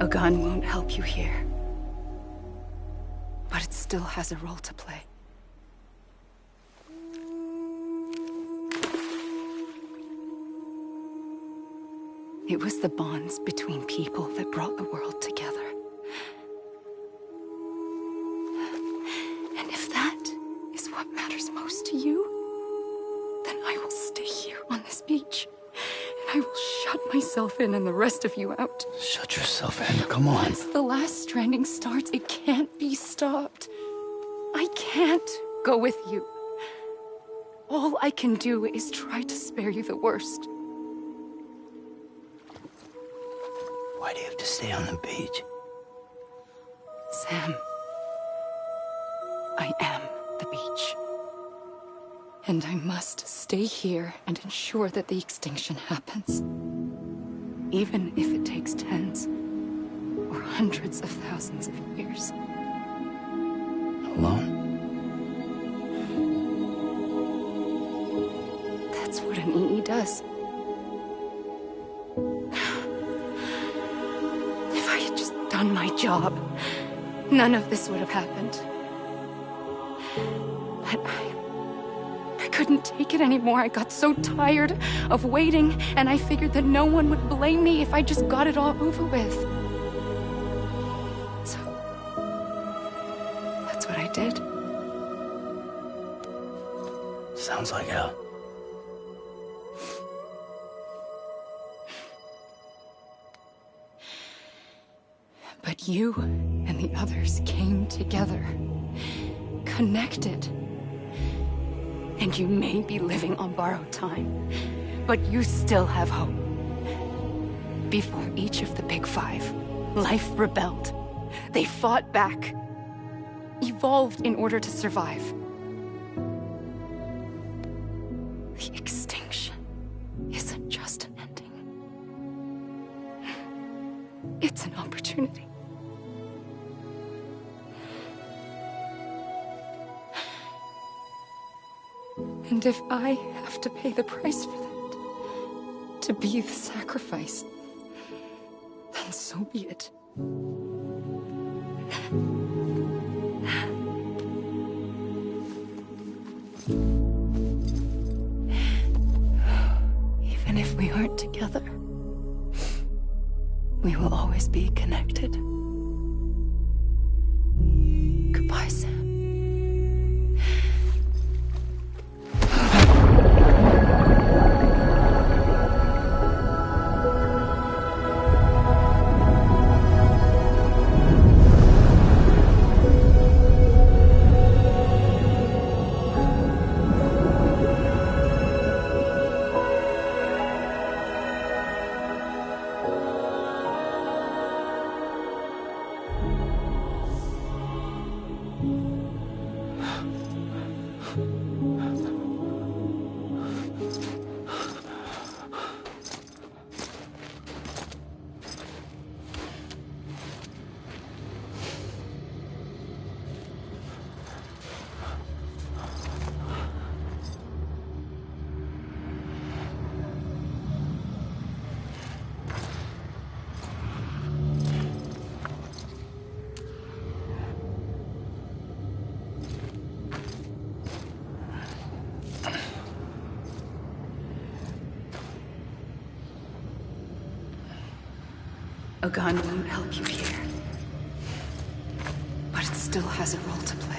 A gun won't help you here. But it still has a role to play. It was the bonds between people that brought the world together. And if that is what matters most to you, then I will stay here on this beach. And I will shut myself in and the rest of you out. Shut yourself in, come on. Once the last stranding starts, it can't be stopped. I can't go with you. All I can do is try to spare you the worst. Why do you have to stay on the beach? Sam, I am the beach. And I must stay here and ensure that the extinction happens. Even if it takes tens or hundreds of thousands of years. Alone? That's what an EE does. If I had just done my job, none of this would have happened. But I couldn't take it anymore. I got so tired of waiting, and I figured that no one would blame me if I just got it all over with. So, that's what I did. Sounds like hell. But you and the others came together, connected. And you may be living on borrowed time, but you still have hope. Before each of the Big Five, life rebelled. They fought back, evolved in order to survive. The extinction isn't just an ending. It's an opportunity. And if I have to pay the price for that, to be the sacrifice, then so be it. Even if we aren't together, we will always be connected. Goodbye, Sam. A gun won't help you here, but it still has a role to play.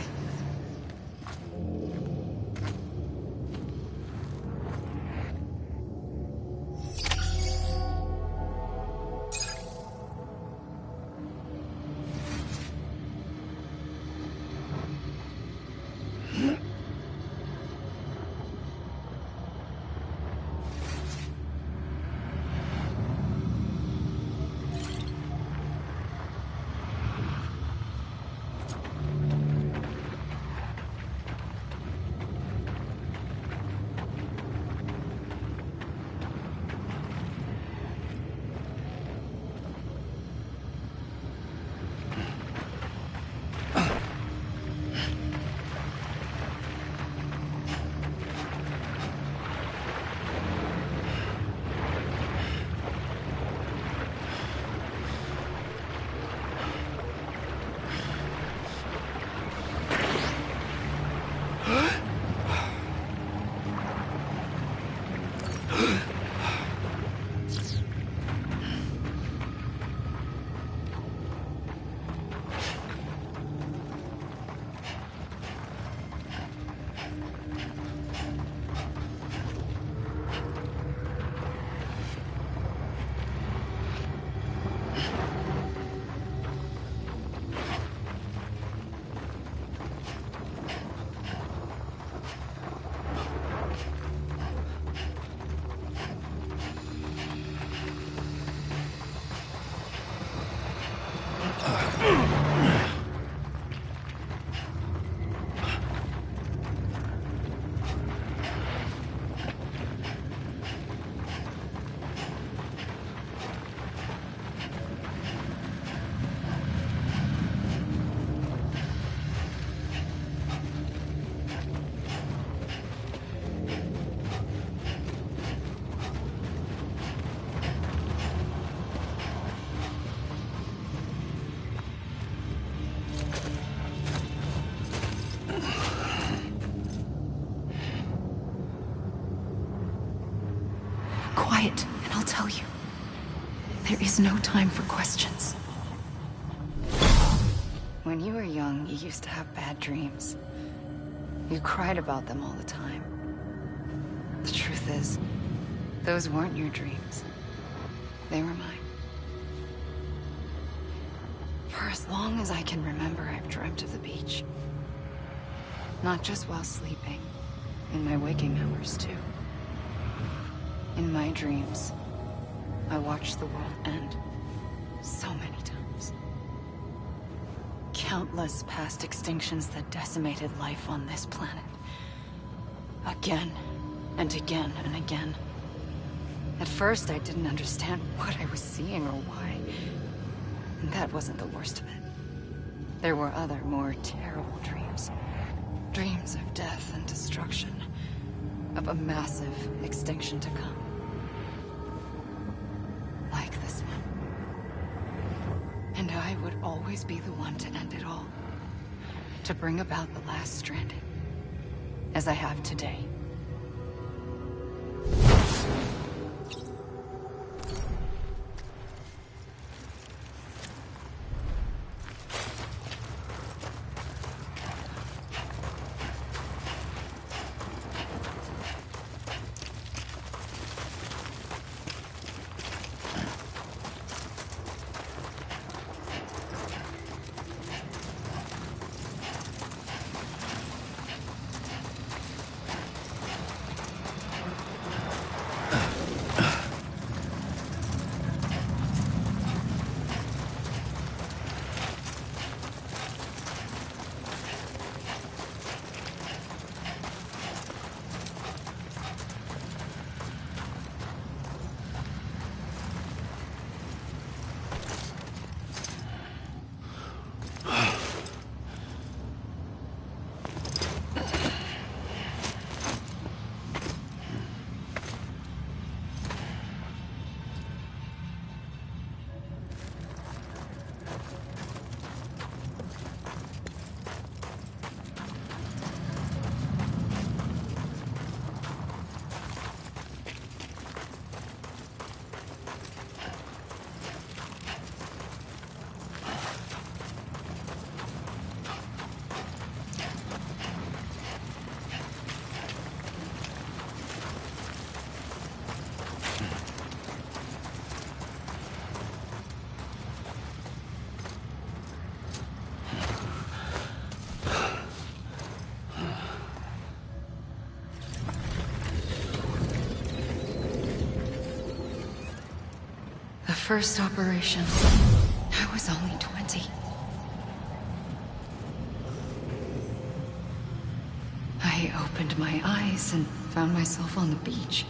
Quiet, and I'll tell you. There is no time for questions. When you were young, you used to have bad dreams. You cried about them all the time. The truth is, those weren't your dreams. They were mine. For as long as I can remember, I've dreamt of the beach. Not just while sleeping, in my waking hours too. In my dreams, I watched the world end so many times. Countless past extinctions that decimated life on this planet. Again, and again, and again. At first, I didn't understand what I was seeing or why. And that wasn't the worst of it. There were other, more terrible dreams. Dreams of death and destruction. Of a massive extinction to come. Like this one. And I would always be the one to end it all. To bring about the last stranding. As I have today. First operation, I was only 20. I opened my eyes and found myself on the beach.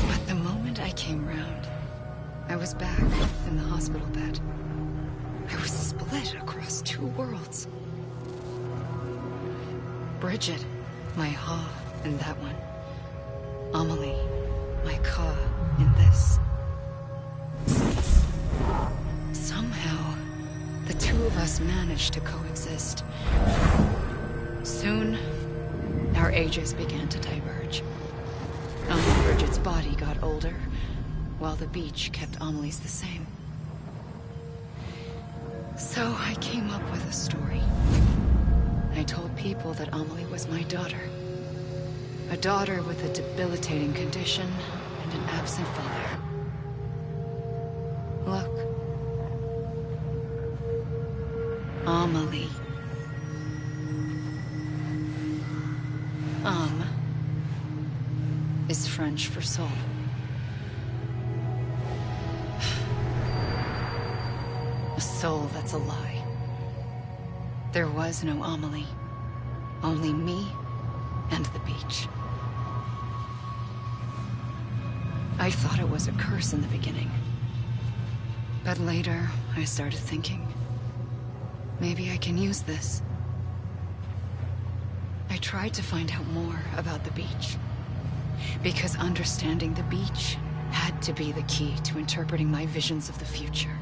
But the moment I came round, I was back in the hospital bed. I was split across two worlds. Bridget, my Ha in that one. Amelie, my Ka in this. Somehow, the two of us managed to coexist. Soon, our ages began to diverge. Bridget's body got older, while the beach kept Amelie's the same. So I came up with a story. I told people that Amelie was my daughter. A daughter with a debilitating condition and an absent father. Look. Amelie. Is French for soul. A soul that's a lie. There was no Amelie. Only me and the beach. I thought it was a curse in the beginning. But later, I started thinking, maybe I can use this. I tried to find out more about the beach. Because understanding the beach had to be the key to interpreting my visions of the future.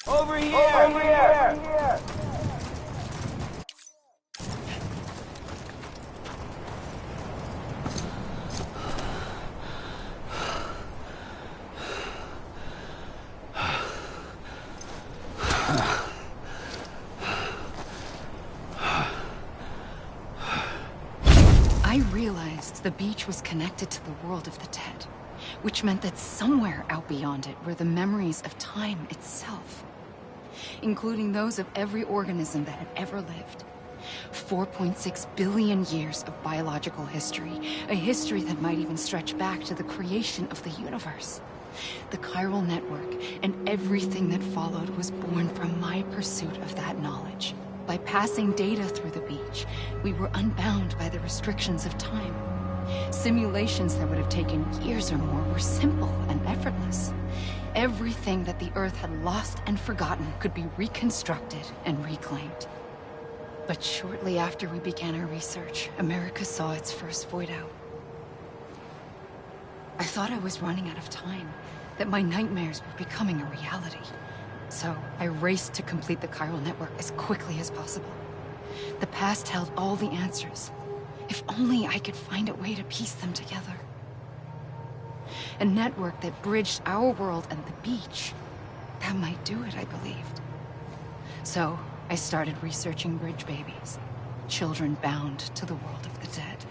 Over here! Over here! I realized the beach was connected to the world of the dead, which meant that somewhere out beyond it were the memories of time itself, including those of every organism that had ever lived. 4.6 billion years of biological history, a history that might even stretch back to the creation of the universe. The chiral network and everything that followed was born from my pursuit of that knowledge. By passing data through the beach, we were unbound by the restrictions of time. Simulations that would have taken years or more were simple and effortless. Everything that the Earth had lost and forgotten could be reconstructed and reclaimed. But shortly after we began our research, America saw its first void out. I thought I was running out of time, that my nightmares were becoming a reality. So I raced to complete the chiral network as quickly as possible. The past held all the answers. If only I could find a way to piece them together. A network that bridged our world and the beach. That might do it, I believed. So I started researching bridge babies, children bound to the world of the dead.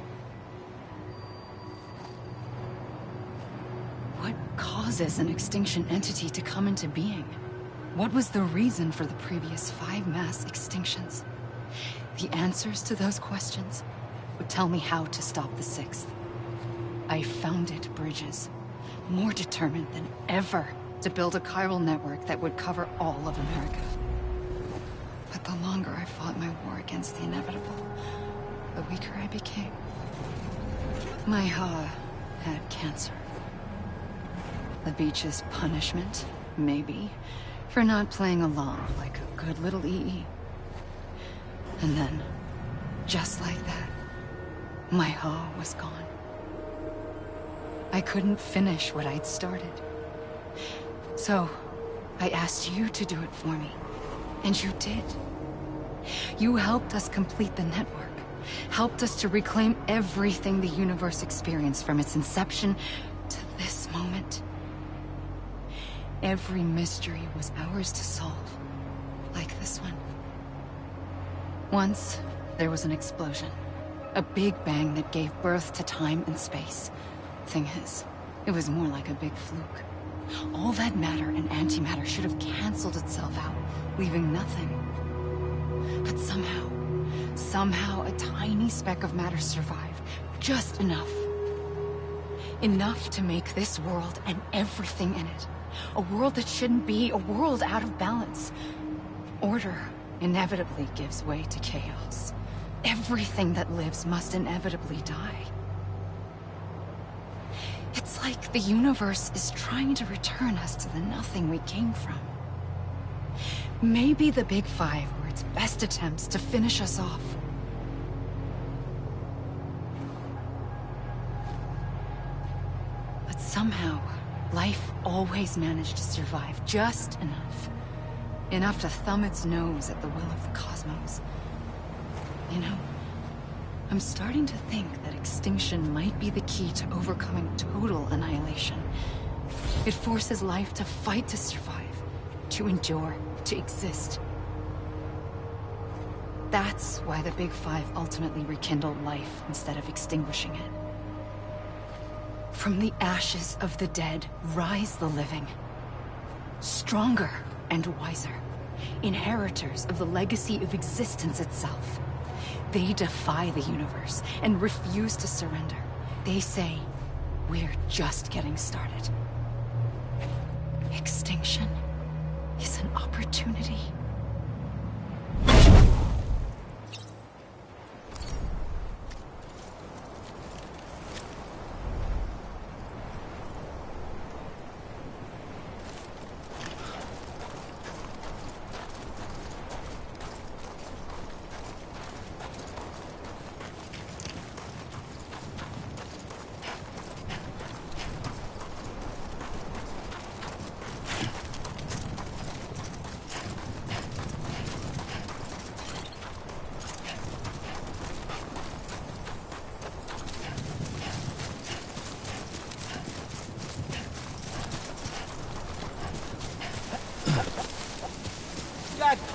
What causes an extinction entity to come into being? What was the reason for the previous 5 mass extinctions? The answers to those questions would tell me how to stop the 6th. I founded bridges, more determined than ever to build a chiral network that would cover all of America. But the longer I fought my war against the inevitable, the weaker I became. My Ha had cancer. The beach's punishment, maybe, for not playing along like a good little EE. And then, just like that, my Ha was gone. I couldn't finish what I'd started. So, I asked you to do it for me. And you did. You helped us complete the network. Helped us to reclaim everything the universe experienced from its inception to this moment. Every mystery was ours to solve, like this one. Once, there was an explosion. A big bang that gave birth to time and space. Thing is, it was more like a big fluke. All that matter and antimatter should have canceled itself out, leaving nothing. But somehow a tiny speck of matter survived. Just enough. Enough to make this world and everything in it. A world that shouldn't be, a world out of balance. Order inevitably gives way to chaos. Everything that lives must inevitably die. It's like the universe is trying to return us to the nothing we came from. Maybe the Big Five were its best attempts to finish us off. But somehow, life always managed to survive just enough. Enough to thumb its nose at the will of the cosmos. You know, I'm starting to think that extinction might be the key to overcoming total annihilation. It forces life to fight to survive, to endure, to exist. That's why the Big Five ultimately rekindled life instead of extinguishing it. From the ashes of the dead rise the living. Stronger and wiser. Inheritors of the legacy of existence itself. They defy the universe and refuse to surrender. They say, we're just getting started. Extinction is an opportunity.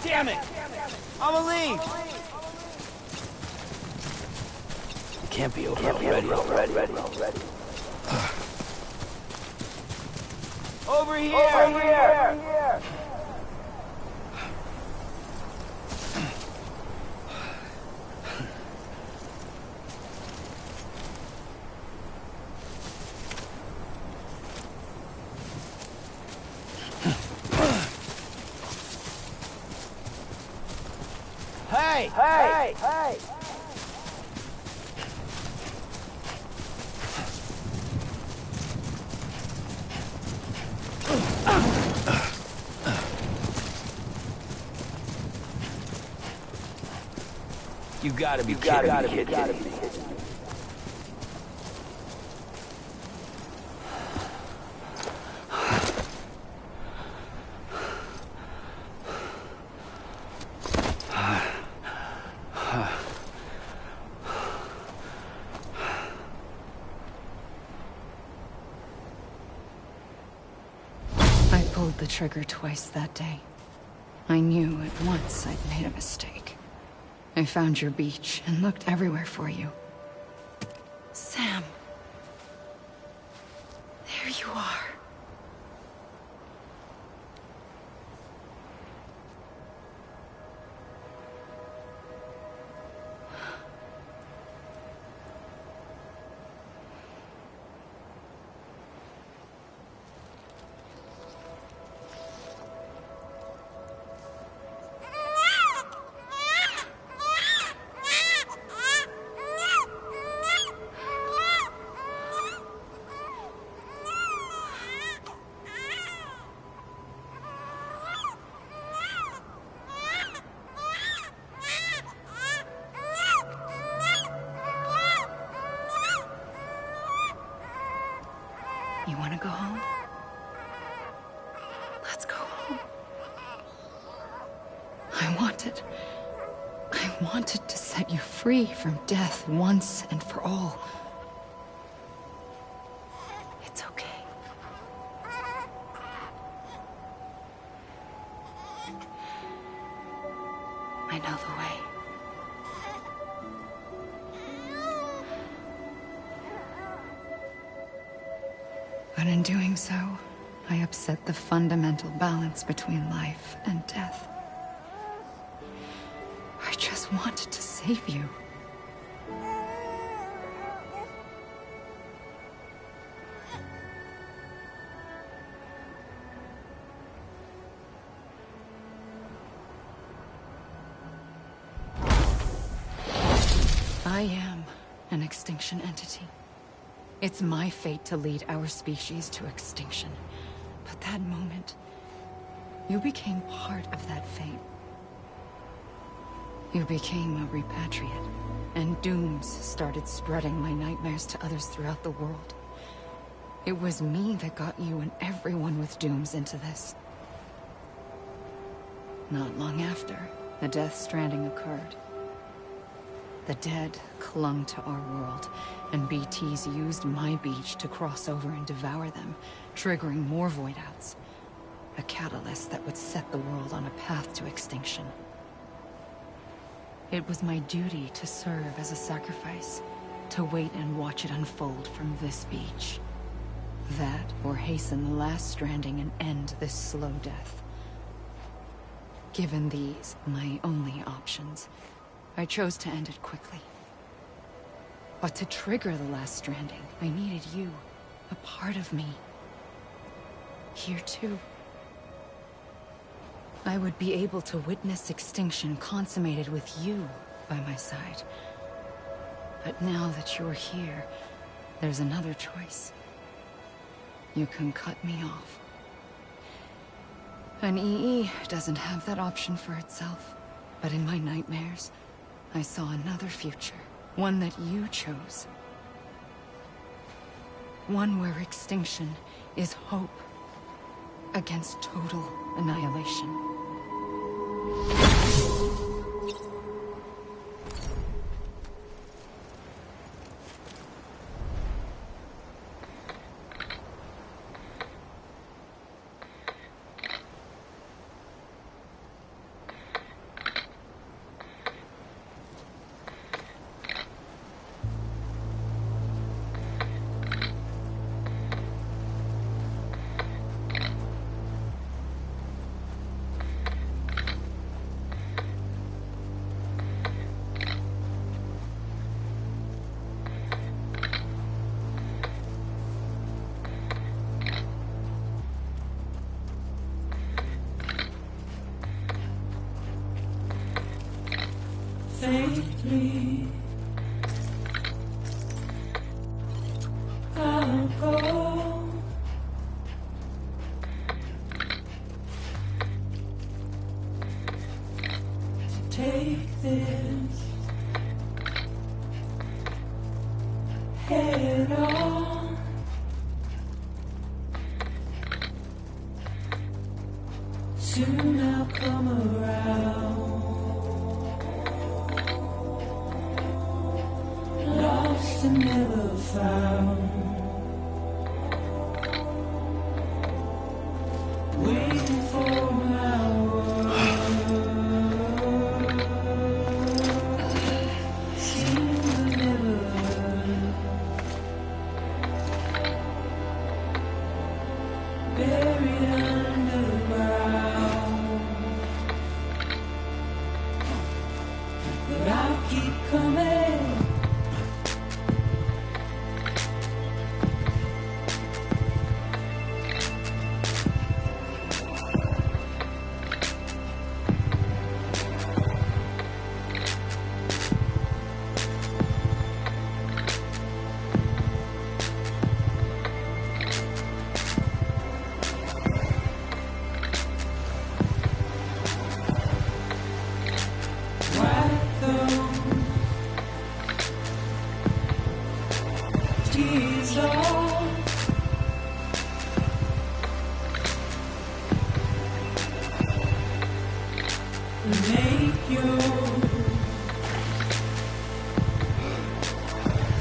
Damn it! Amelie! Can't be over already. Over here! Hey! You gotta be kidding me. I pulled the trigger twice that day. I knew at once I'd made a mistake. I found your beach and looked everywhere for you. Sam. There you are. You want to go home? Let's go home. I wanted to set you free from death once and for all. It's okay. I know the way. But in doing so, I upset the fundamental balance between life and death. I just wanted to save you. I am an extinction entity. It's my fate to lead our species to extinction. But that moment, you became part of that fate. You became a repatriate, and dooms started spreading my nightmares to others throughout the world. It was me that got you and everyone with dooms into this. Not long after, the Death Stranding occurred. The dead clung to our world, and BTs used my beach to cross over and devour them, triggering more void outs. A catalyst that would set the world on a path to extinction. It was my duty to serve as a sacrifice, to wait and watch it unfold from this beach. That, or hasten the last stranding and end this slow death. Given these, my only options, I chose to end it quickly. But to trigger the last stranding, I needed you, a part of me. Here too. I would be able to witness extinction consummated with you by my side. But now that you're here, there's another choice. You can cut me off. An EE doesn't have that option for itself. But in my nightmares, I saw another future. One that you chose. One where extinction is hope against total annihilation. faintly. I'll go. To take this head on. Soon I'll come around. Lost and never found. Waiting for my word. Seem to never learn. Buried underground. But I'll keep coming. Tears all make your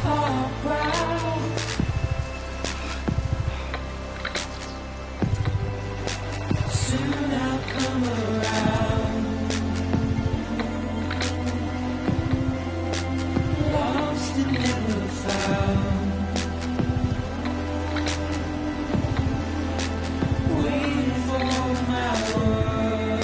heart proud. Soon I'll come around. Lost and never found. Waiting for my word.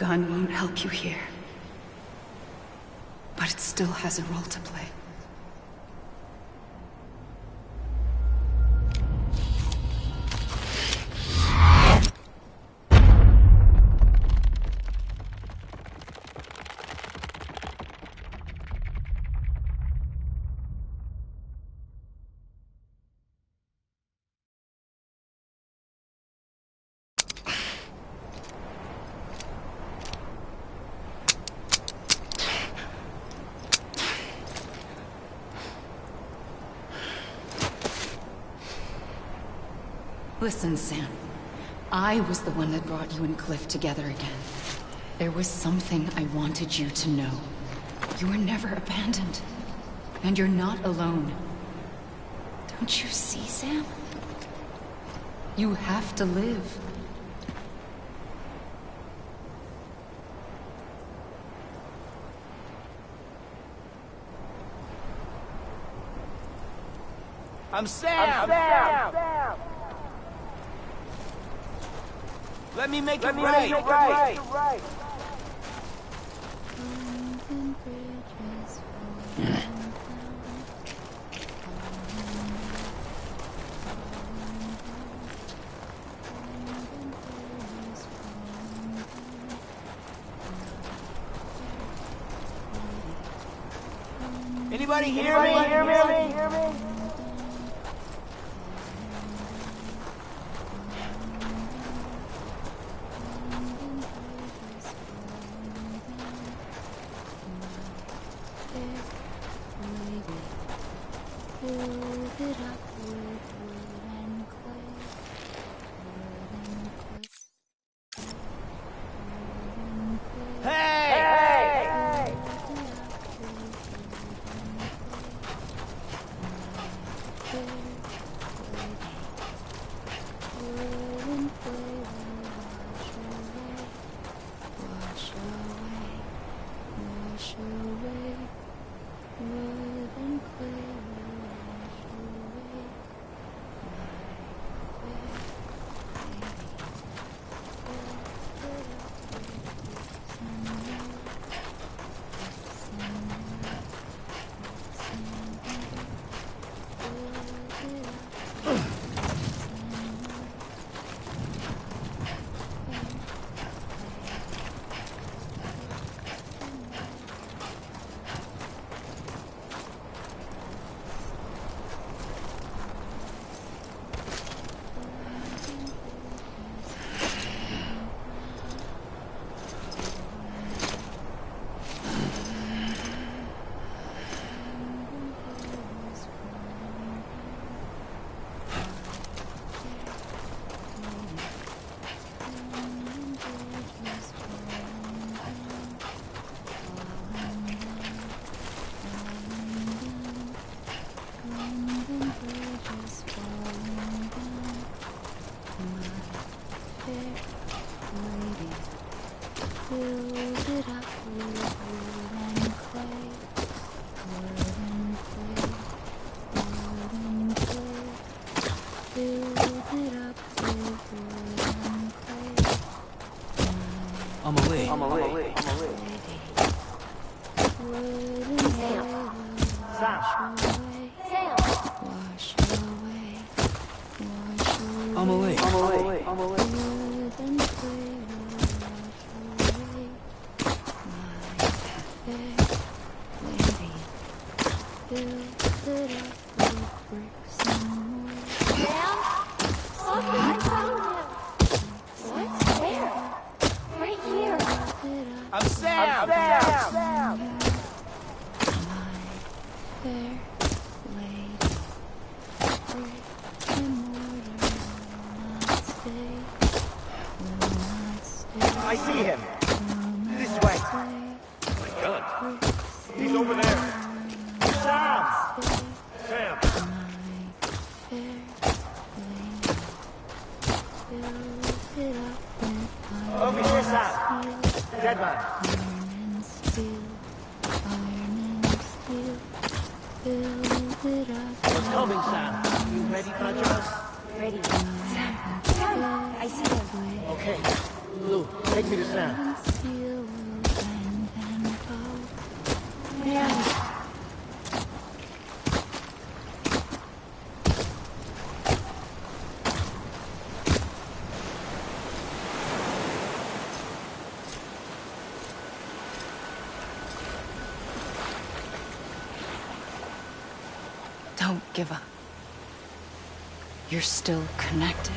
gun won't help you here. But it still has a role to play. Listen, Sam. I was the one that brought you and Cliff together again. There was something I wanted you to know. You were never abandoned. And you're not alone. Don't you see, Sam? You have to live. I'm Sam! Let me make it right! Anybody hear me? I see him. This way. My gun. He's over there. Sam! Sam! Over here, Sam. Dead man. What's coming, Sam? You ready for the job? Ready. Sam! Sam! I see him. Okay. Lou, take me to Sam. Don't give up. You're still connected.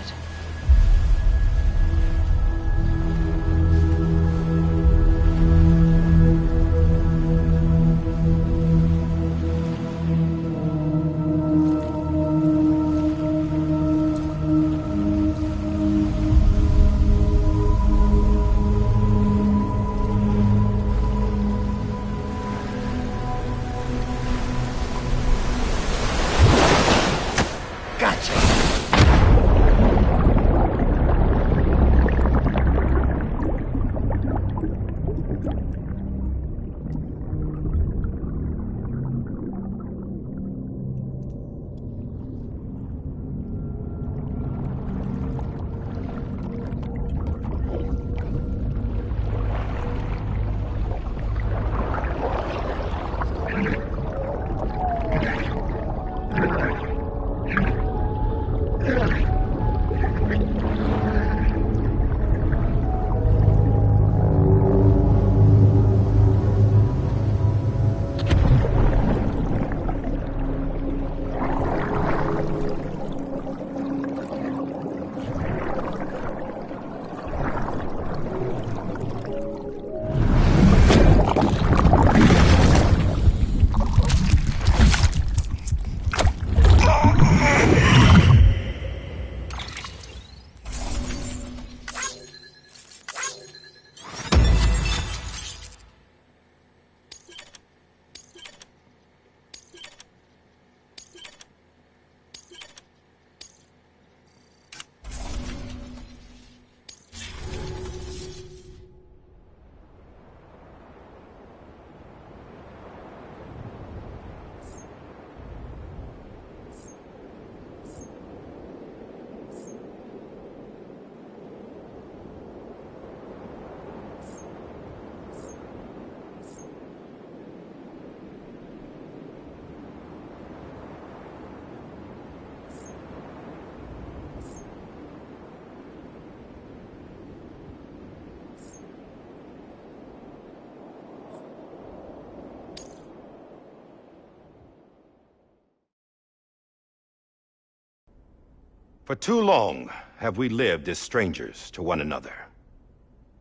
For too long have we lived as strangers to one another,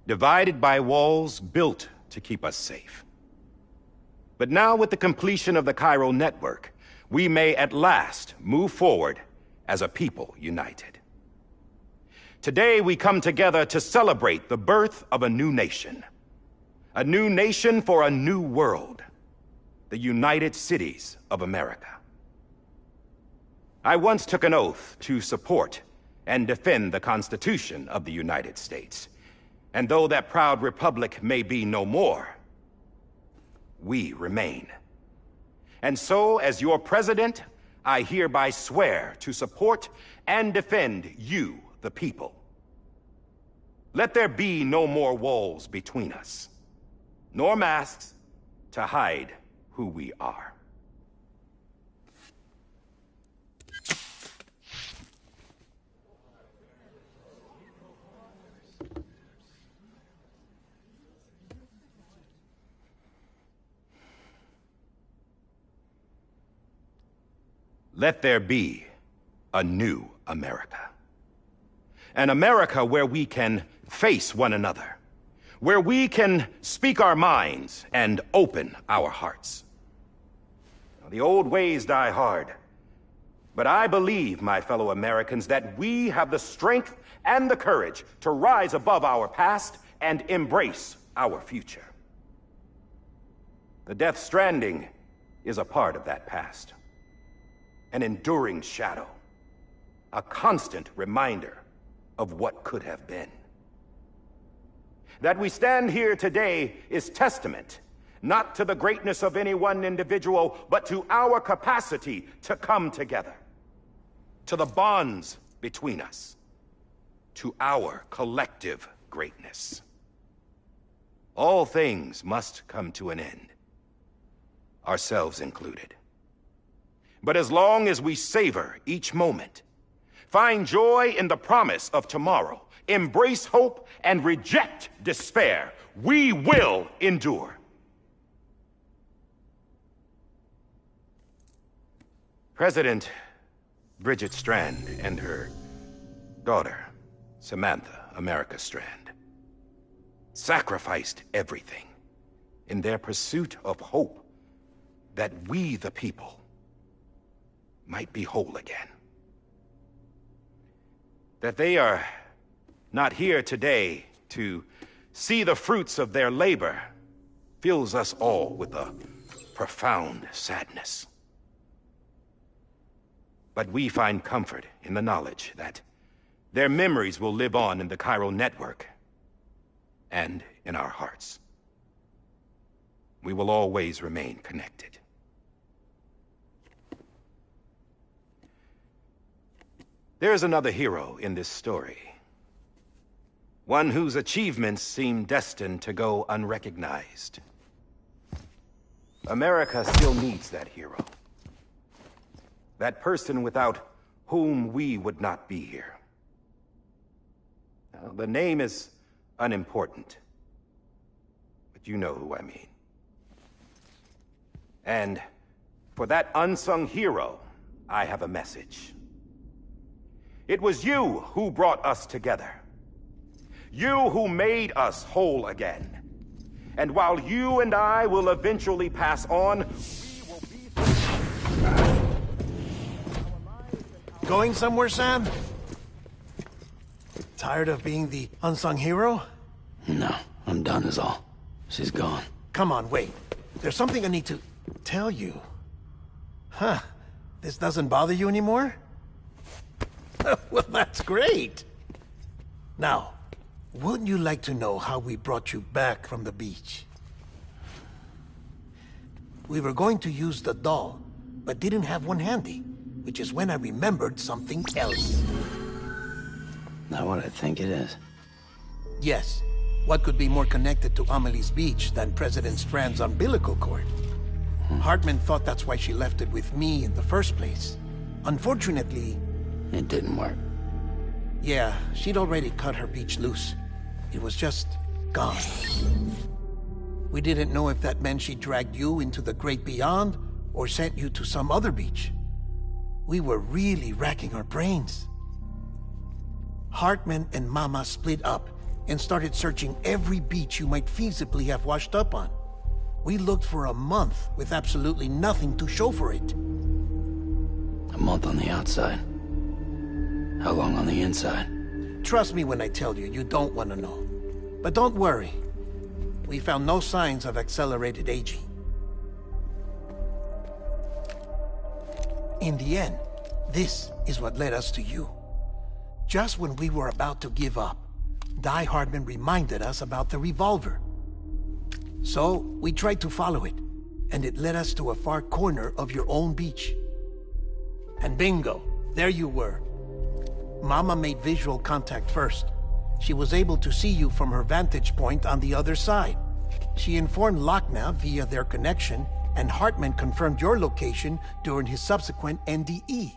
divided by walls built to keep us safe. But now, with the completion of the Cairo network, we may at last move forward as a people united. Today we come together to celebrate the birth of a new nation for a new world, the United Cities of America. I once took an oath to support and defend the Constitution of the United States. And though that proud republic may be no more, we remain. And so, as your president, I hereby swear to support and defend you, the people. Let there be no more walls between us, nor masks to hide who we are. Let there be a new America. An America where we can face one another, where we can speak our minds and open our hearts. The old ways die hard, but I believe, my fellow Americans, that we have the strength and the courage to rise above our past and embrace our future. The Death Stranding is a part of that past. An enduring shadow, a constant reminder of what could have been. That we stand here today is testament, not to the greatness of any one individual, but to our capacity to come together, to the bonds between us, to our collective greatness. All things must come to an end, ourselves included. But as long as we savor each moment, find joy in the promise of tomorrow, embrace hope, and reject despair, we will endure. President Bridget Strand and her daughter, Samantha America Strand, sacrificed everything in their pursuit of hope that we, the people, might be whole again. That they are not here today to see the fruits of their labor fills us all with a profound sadness. But we find comfort in the knowledge that their memories will live on in the chiral network and in our hearts. We will always remain connected. There is another hero in this story. One whose achievements seem destined to go unrecognized. America still needs that hero. That person without whom we would not be here. Now, the name is unimportant, but you know who I mean. And for that unsung hero, I have a message. It was you who brought us together. You who made us whole again. And while you and I will eventually pass on, we will be... Going somewhere, Sam? Tired of being the unsung hero? No, I'm done is all. She's gone. Come on, wait. There's something I need to tell you. Huh. This doesn't bother you anymore? Well, that's great. Now, wouldn't you like to know how we brought you back from the beach? We were going to use the doll, but didn't have one handy, which is when I remembered something else. Not what I think it is. Yes. What could be more connected to Amelie's beach than President Strand's umbilical cord? Hartman thought that's why she left it with me in the first place. Unfortunately... It didn't work. Yeah, she'd already cut her beach loose. It was just gone. We didn't know if that meant she dragged you into the great beyond or sent you to some other beach. We were really racking our brains. Hartman and Mama split up and started searching every beach you might feasibly have washed up on. We looked for a month with absolutely nothing to show for it. A month on the outside. How long on the inside? Trust me when I tell you, you don't want to know. But don't worry. We found no signs of accelerated aging. In the end, this is what led us to you. Just when we were about to give up, Die Hardman reminded us about the revolver. So, we tried to follow it, and it led us to a far corner of your own beach. And bingo, there you were. Mama made visual contact first. She was able to see you from her vantage point on the other side. She informed Lochna via their connection, and Hartman confirmed your location during his subsequent NDE.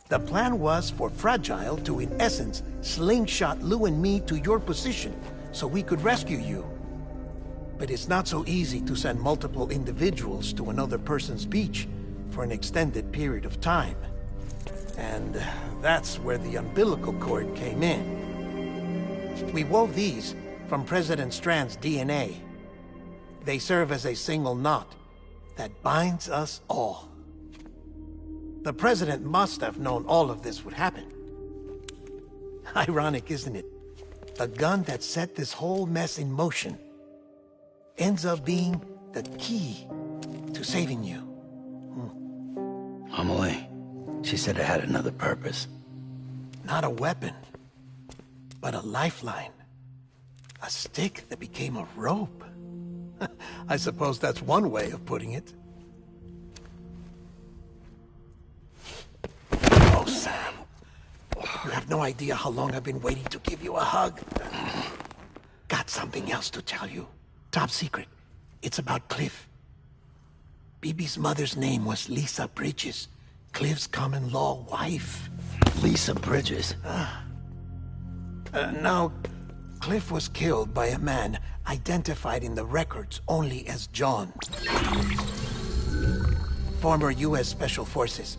The plan was for Fragile to, in essence, slingshot Lou and me to your position so we could rescue you. But it's not so easy to send multiple individuals to another person's beach for an extended period of time. And that's where the umbilical cord came in. We wove these from President Strand's DNA. They serve as a single knot that binds us all. The President must have known all of this would happen. Ironic, isn't it? The gun that set this whole mess in motion ends up being the key to saving you. Amelie, she said it had another purpose. Not a weapon, but a lifeline. A stick that became a rope. I suppose that's one way of putting it. Oh, Sam. You have no idea how long I've been waiting to give you a hug. Got something else to tell you. Top secret. It's about Cliff. Bibi's mother's name was Lisa Bridges, Cliff's common-law wife. Lisa Bridges? Now, Cliff was killed by a man identified in the records only as John. former U.S. Special Forces.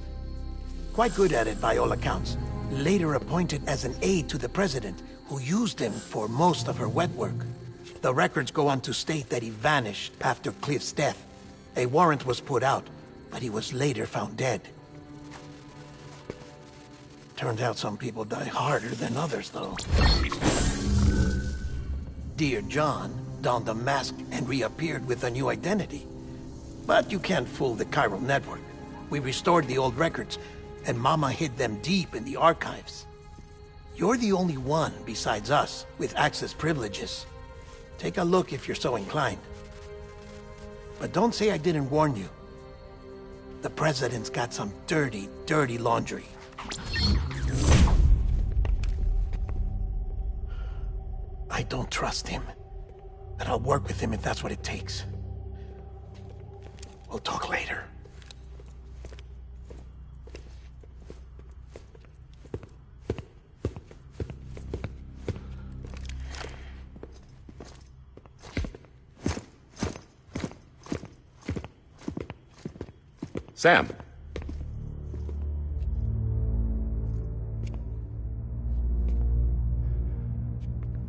Quite good at it by all accounts. Later appointed as an aide to the president, who used him for most of her wet work. The records go on to state that he vanished after Cliff's death. A warrant was put out, but he was later found dead. Turns out some people die harder than others, though. Dear John donned a mask and reappeared with a new identity. But you can't fool the chiral network. We restored the old records, and Mama hid them deep in the archives. You're the only one, besides us, with access privileges. Take a look if you're so inclined. But don't say I didn't warn you. The president's got some dirty, dirty laundry. I don't trust him. But I'll work with him if that's what it takes. We'll talk later. Sam.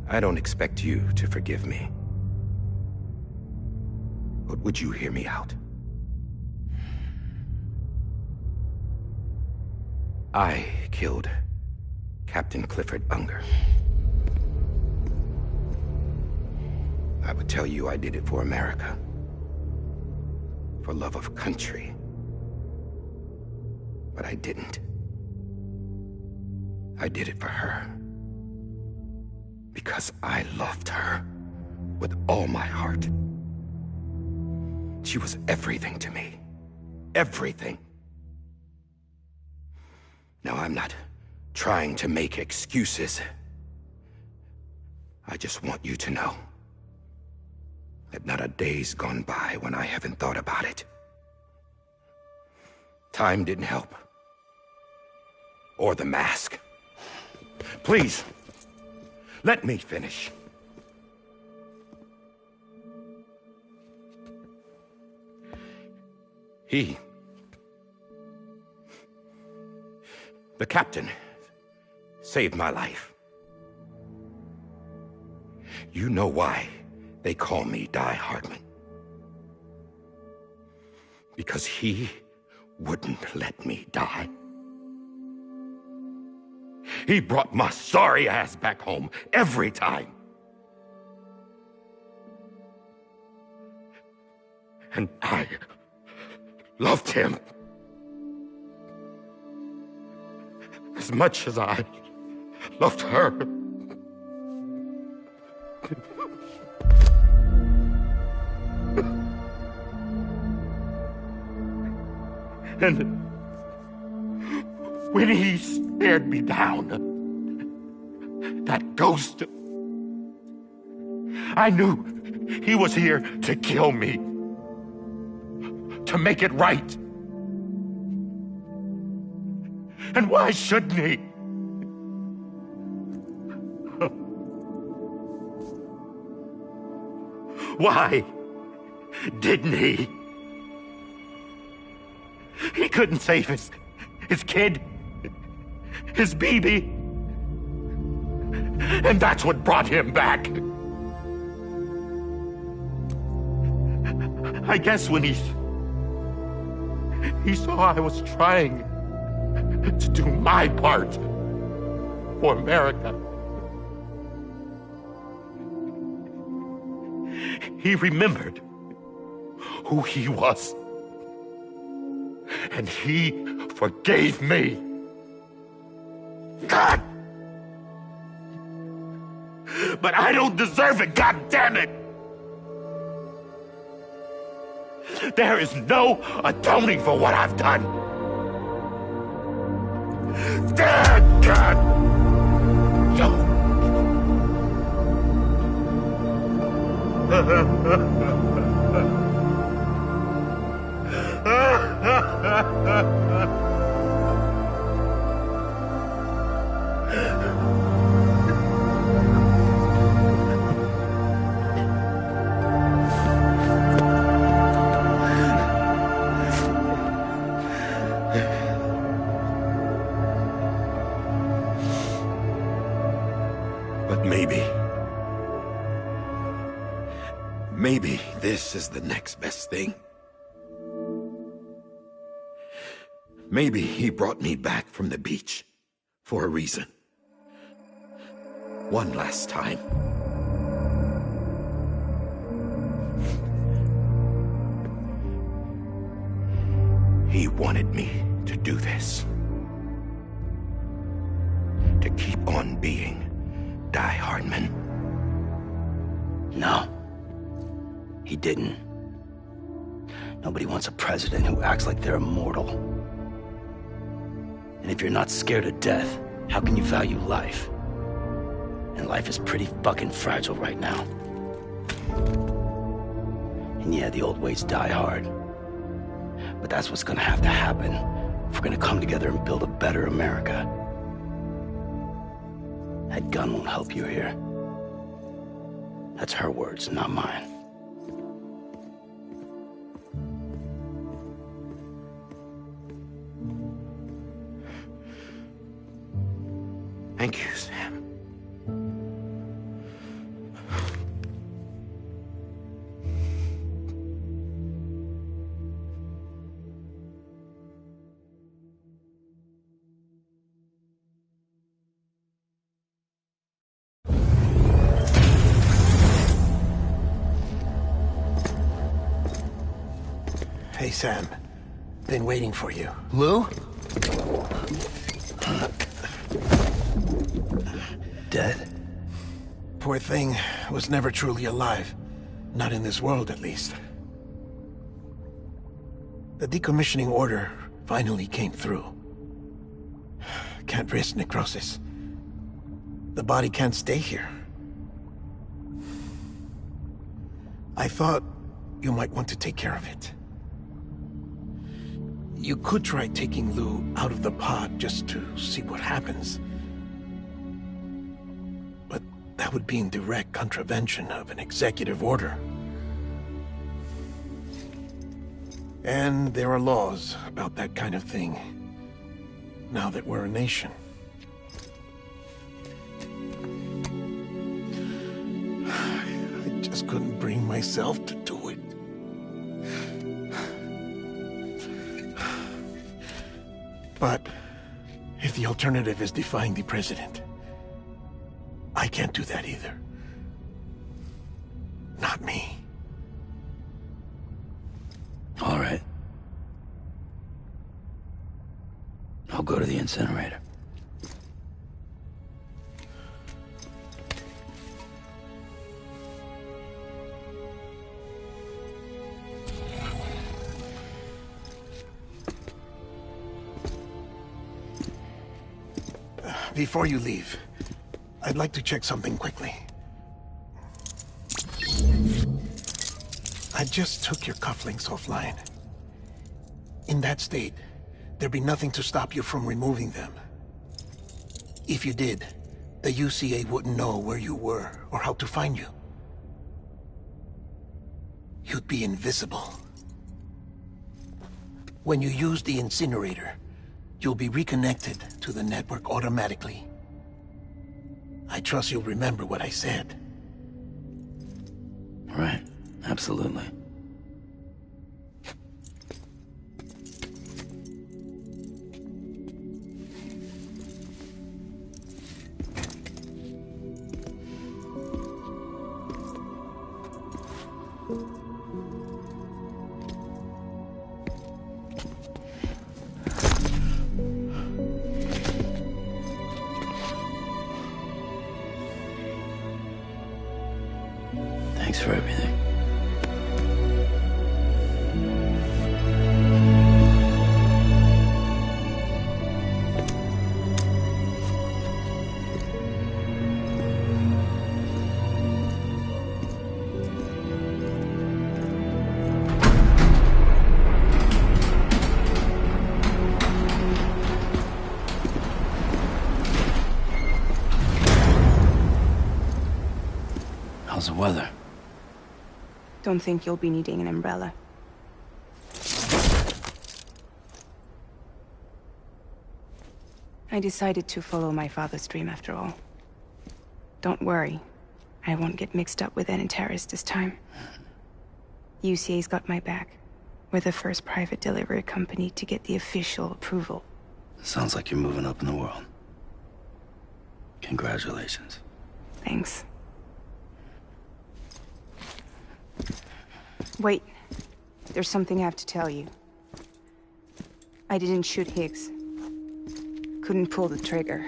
I don't expect you to forgive me. But would you hear me out? I killed Captain Clifford Unger. I would tell you I did it for America. For love of country. But I didn't. I did it for her. Because I loved her with all my heart. She was everything to me. Everything. Now, I'm not trying to make excuses. I just want you to know that not a day's gone by when I haven't thought about it. Time didn't help. Or the mask. Please, let me finish. The captain, saved my life. You know why they call me Die Hardman. Because he wouldn't let me die. He brought my sorry ass back home every time. And I loved him as much as I loved her. And when he stared me down, that ghost, I knew he was here to kill me, to make it right. And why shouldn't he? Why didn't he? He couldn't save his kid, his baby. And that's what brought him back. I guess when he saw I was trying to do my part for America, he remembered who he was. And he forgave me. God! But I don't deserve it, God damn it! There is no atoning for what I've done. Damn God! This is the next best thing. Maybe he brought me back from the beach for a reason. One last time. He wanted me to do this. To keep on being Die Hardman. No. He didn't. Nobody wants a president who acts like they're immortal. And if you're not scared of death, how can you value life? And life is pretty fucking fragile right now. And yeah, the old ways die hard. But that's what's gonna have to happen if we're gonna come together and build a better America. That gun won't help you here. That's her words, not mine. Thank you, Sam. Hey, Sam. Been waiting for you. Lou? Dead? Poor thing was never truly alive. Not in this world, at least. The decommissioning order finally came through. Can't risk necrosis. The body can't stay here. I thought you might want to take care of it. You could try taking Lou out of the pod just to see what happens. But that would be in direct contravention of an executive order. And there are laws about that kind of thing, now that we're a nation. I just couldn't bring myself to do it. But if the alternative is defying the president, I can't do that either. Not me. All right. I'll go to the incinerator. Before you leave, I'd like to check something quickly. I just took your cufflinks offline. In that state, there'd be nothing to stop you from removing them. If you did, the UCA wouldn't know where you were or how to find you. You'd be invisible. When you use the incinerator, you'll be reconnected to the network automatically. I trust you'll remember what I said. Right, absolutely. Thanks for everything. How's the weather? Don't think you'll be needing an umbrella. I decided to follow my father's dream after all. Don't worry. I won't get mixed up with any terrorists this time. UCA's got my back. We're the first private delivery company to get the official approval. Sounds like you're moving up in the world. Congratulations. Thanks. Wait. There's something I have to tell you. I didn't shoot Higgs. Couldn't pull the trigger.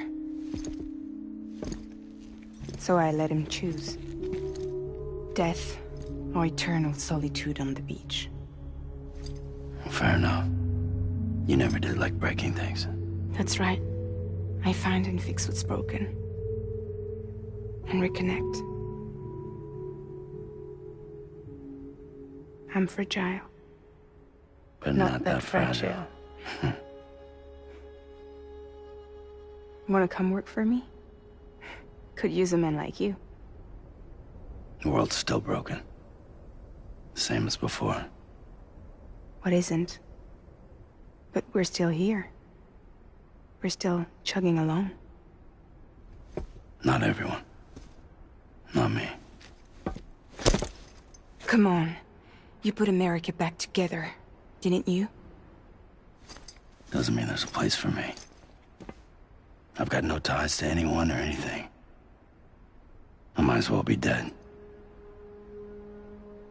So I let him choose. Death or eternal solitude on the beach. Fair enough. You never did like breaking things. That's right. I find and fix what's broken. And reconnect. I'm fragile. But not that fragile. Wanna come work for me? Could use a man like you. The world's still broken. Same as before. What isn't? But we're still here. We're still chugging along. Not everyone. Not me. Come on. You put America back together, didn't you? Doesn't mean there's a place for me. I've got no ties to anyone or anything. I might as well be dead.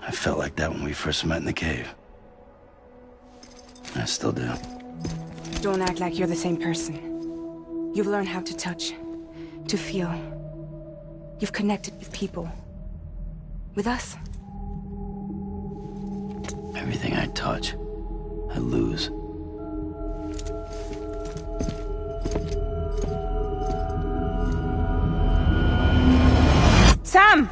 I felt like that when we first met in the cave. I still do. Don't act like you're the same person. You've learned how to touch, to feel. You've connected with people. With us. Everything I touch, I lose. Sam!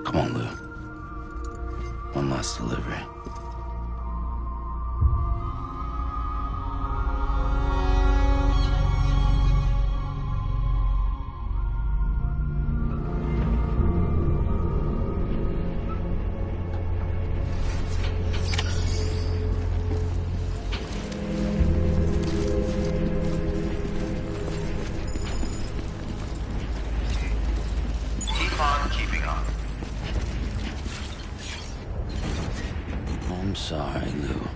Come on, Lou. One last delivery. I'm sorry, Lou.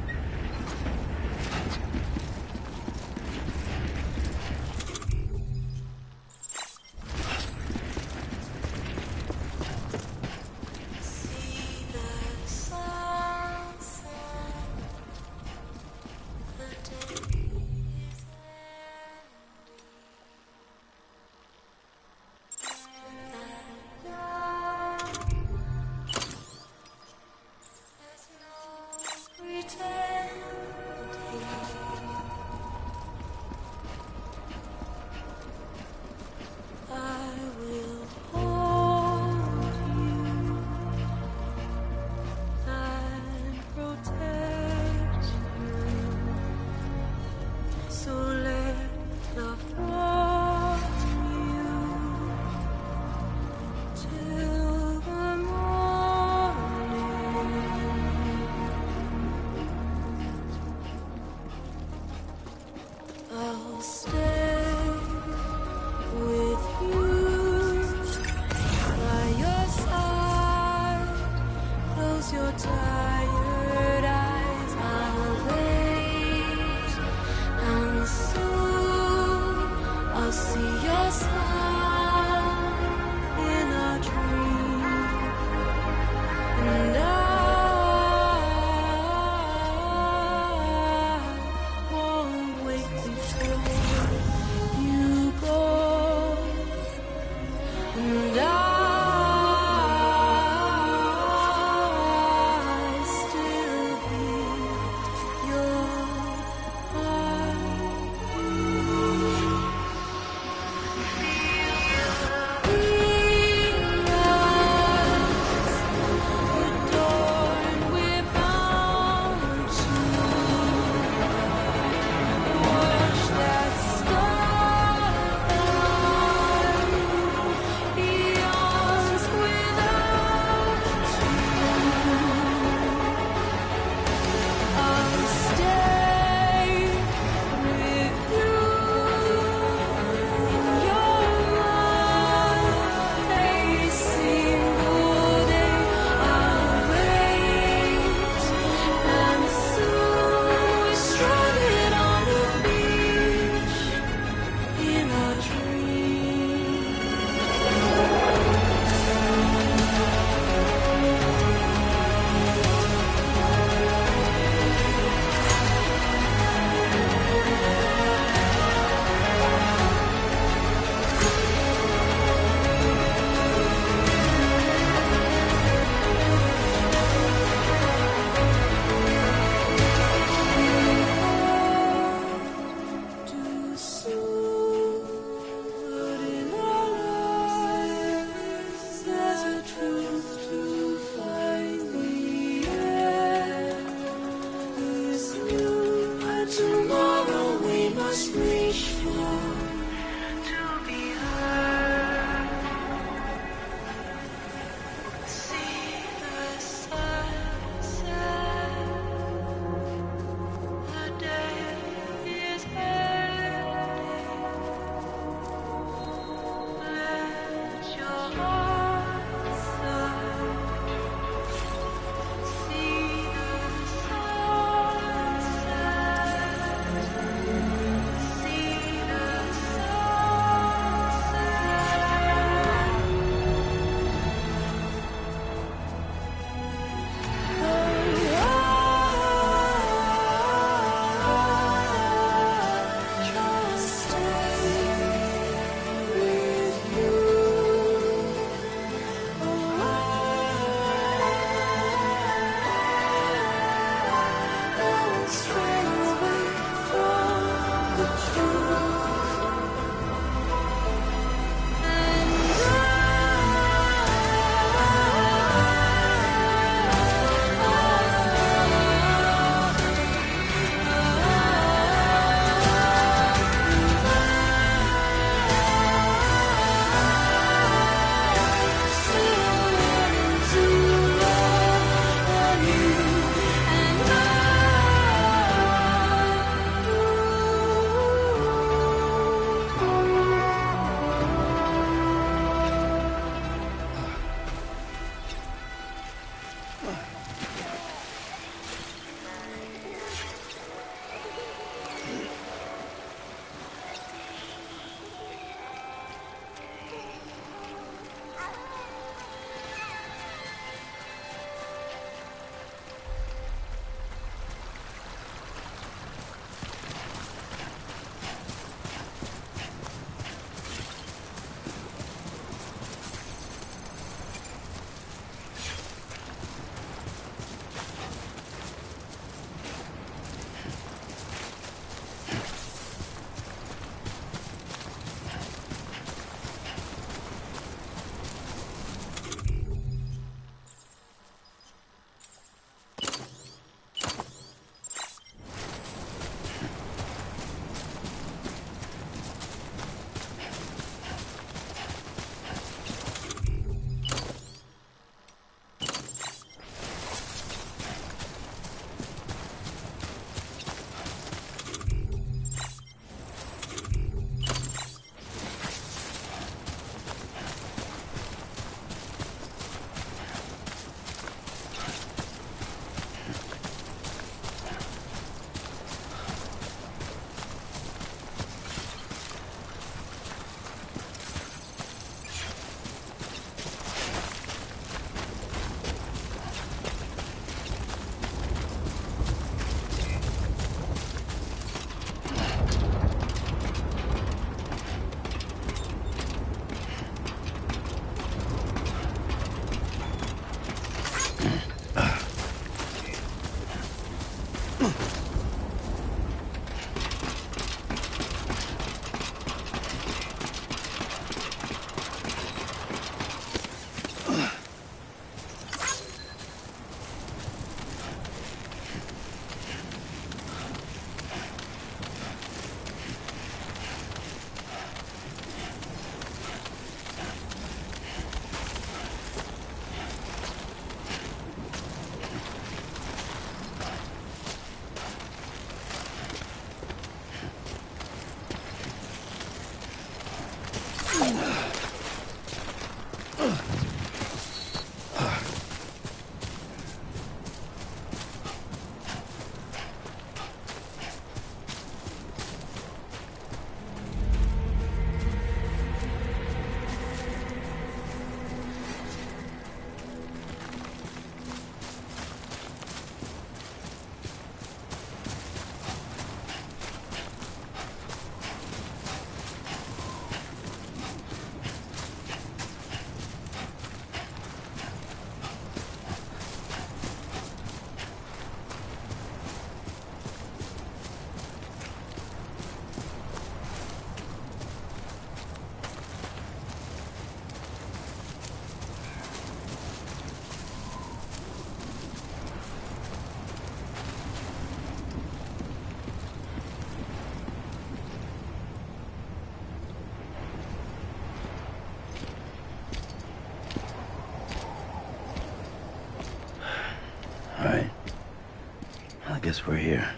guess we're here.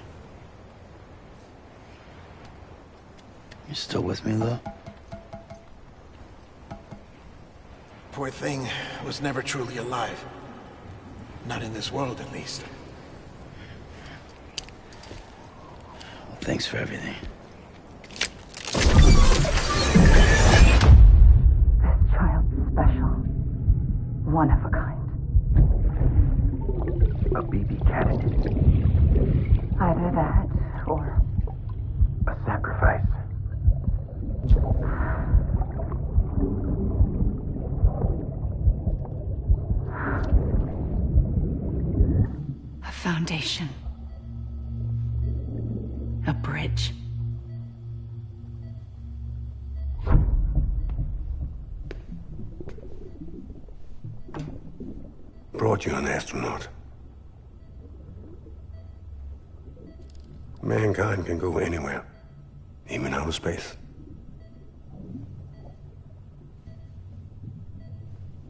You still with me, though? Poor thing was never truly alive. Not in this world, at least. Well, thanks for everything. This child's special. One of a kind. A BB candidate. Either that, or... a sacrifice. A foundation. A bridge. Brought you an astronaut. Mankind can go anywhere, even outer space.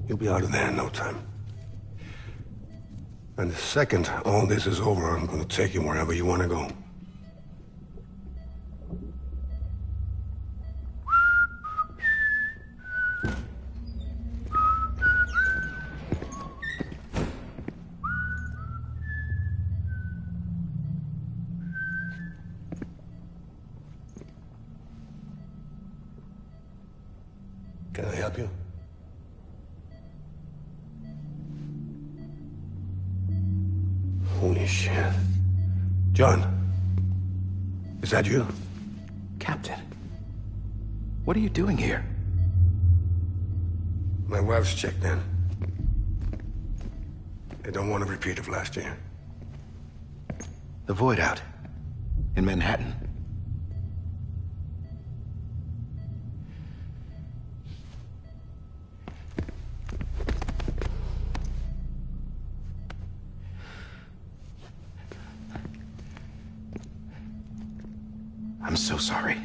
You'll be out of there in no time. And the second all this is over, I'm going to take you wherever you want to go. Can I help you? Holy shit. John, is that you? Captain, what are you doing here? My wife's checked in. They don't want a repeat of last year. The Void Out in Manhattan. I'm so sorry.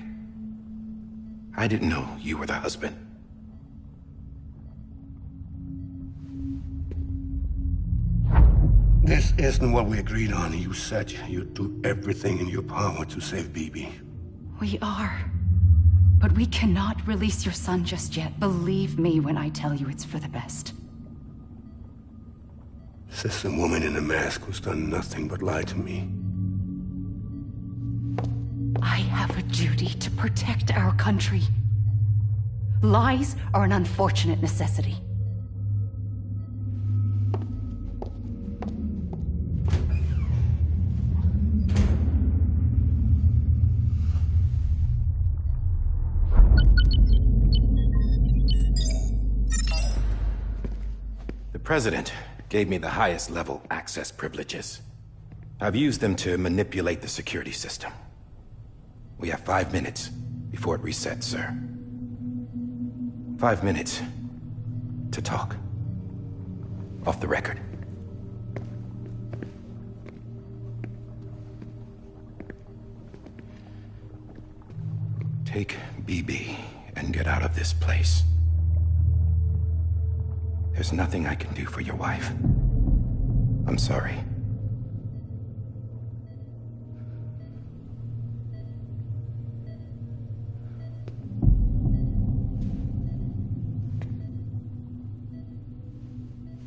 I didn't know you were the husband. This isn't what we agreed on. You said you'd do everything in your power to save BB. We are. But we cannot release your son just yet. Believe me when I tell you it's for the best. This woman in a mask who's done nothing but lie to me. I have a duty to protect our country. Lies are an unfortunate necessity. The President gave me the highest level access privileges. I've used them to manipulate the security system. We have 5 minutes before it resets, sir. 5 minutes to talk. Off the record. Take BB and get out of this place. There's nothing I can do for your wife. I'm sorry.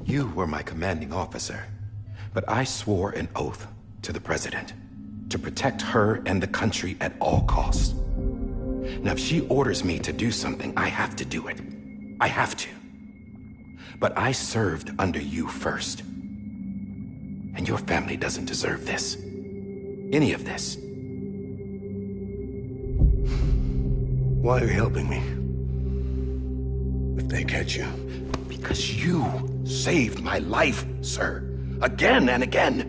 You were my commanding officer, but I swore an oath to the President to protect her and the country at all costs. Now, if she orders me to do something, I have to do it. I have to. But I served under you first. And your family doesn't deserve this. Any of this. Why are you helping me? If they catch you. Because you saved my life, sir. Again and again.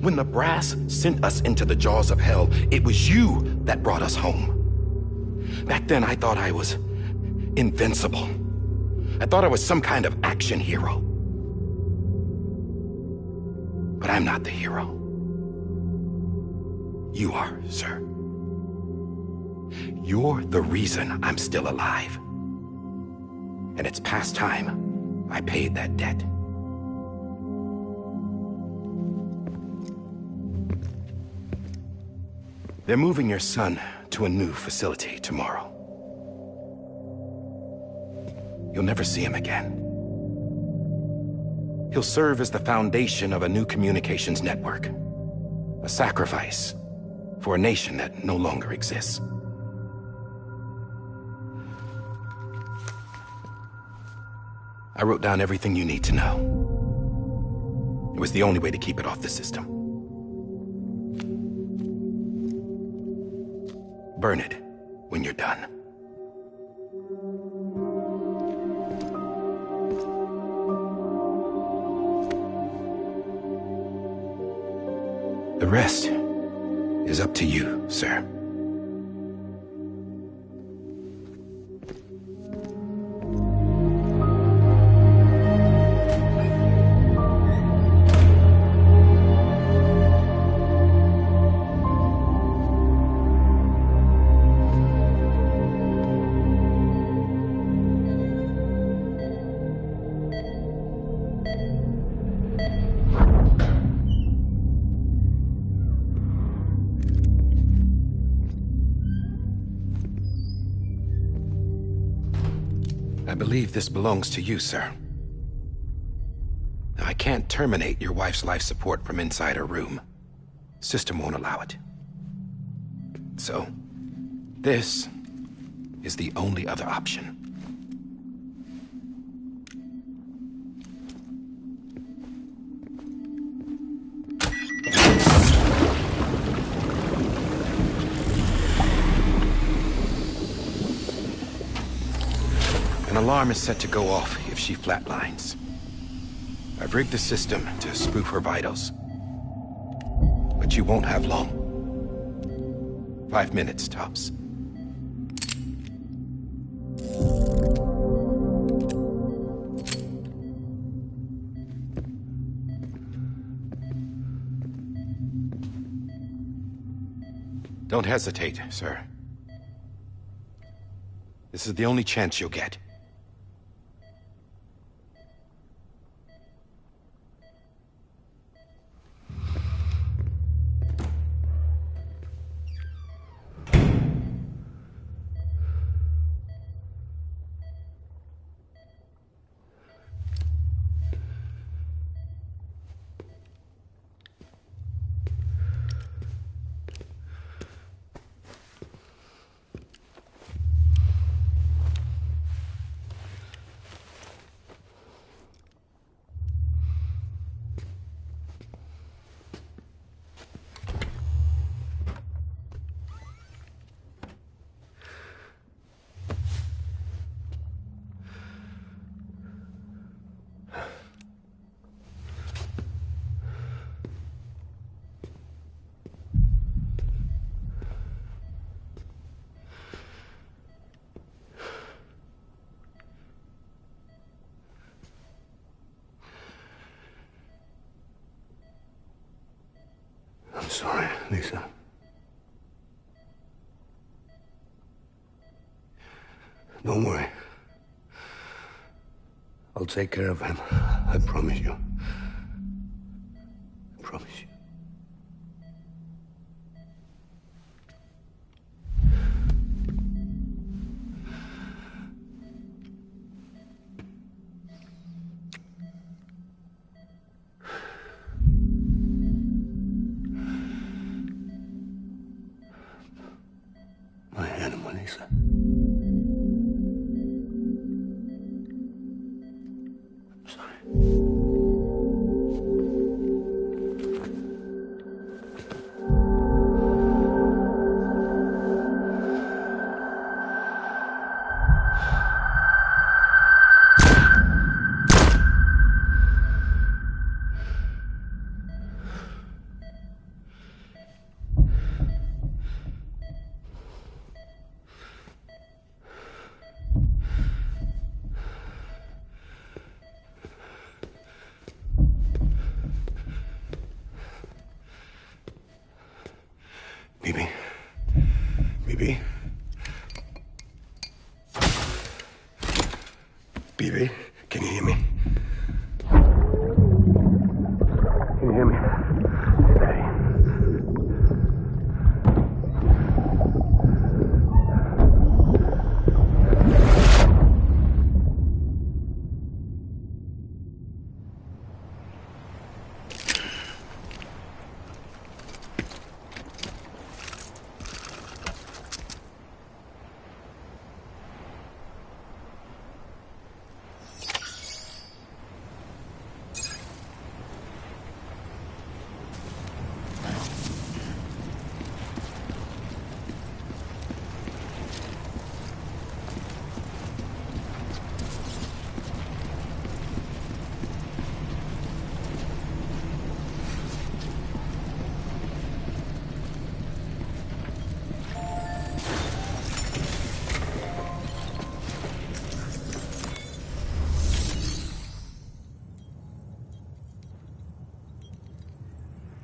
When the brass sent us into the jaws of hell, it was you that brought us home. Back then, I thought I was invincible. I thought I was some kind of action hero. But I'm not the hero. You are, sir. You're the reason I'm still alive. And it's past time I paid that debt. They're moving your son to a new facility tomorrow. You'll never see him again. He'll serve as the foundation of a new communications network. A sacrifice for a nation that no longer exists. I wrote down everything you need to know. It was the only way to keep it off the system. Burn it when you're done. The rest is up to you, sir. I believe this belongs to you, sir. I can't terminate your wife's life support from inside her room. System won't allow it. So, this is the only other option. An alarm is set to go off if she flatlines. I've rigged the system to spoof her vitals. But you won't have long. 5 minutes, tops. Don't hesitate, sir. This is the only chance you'll get. I'm sorry, Lisa. Don't worry. I'll take care of him. I promise you. I promise you. My animal, Lisa. I'm sorry. Bibi? Bibi? Bibi, can you hear me? Can you hear me? Steady.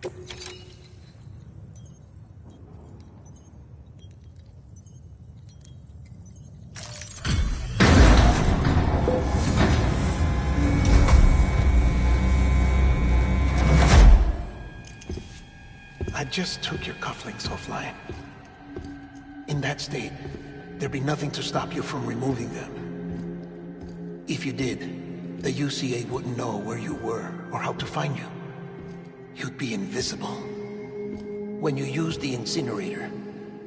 I just took your cufflinks offline. In that state, there'd be nothing to stop you from removing them. If you did, the UCA wouldn't know where you were or how to find you. You'd be invisible. When you use the incinerator,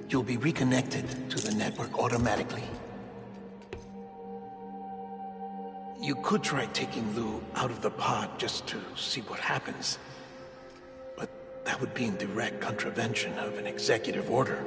you'll be reconnected to the network automatically. You could try taking Lou out of the pod just to see what happens. But that would be in direct contravention of an executive order.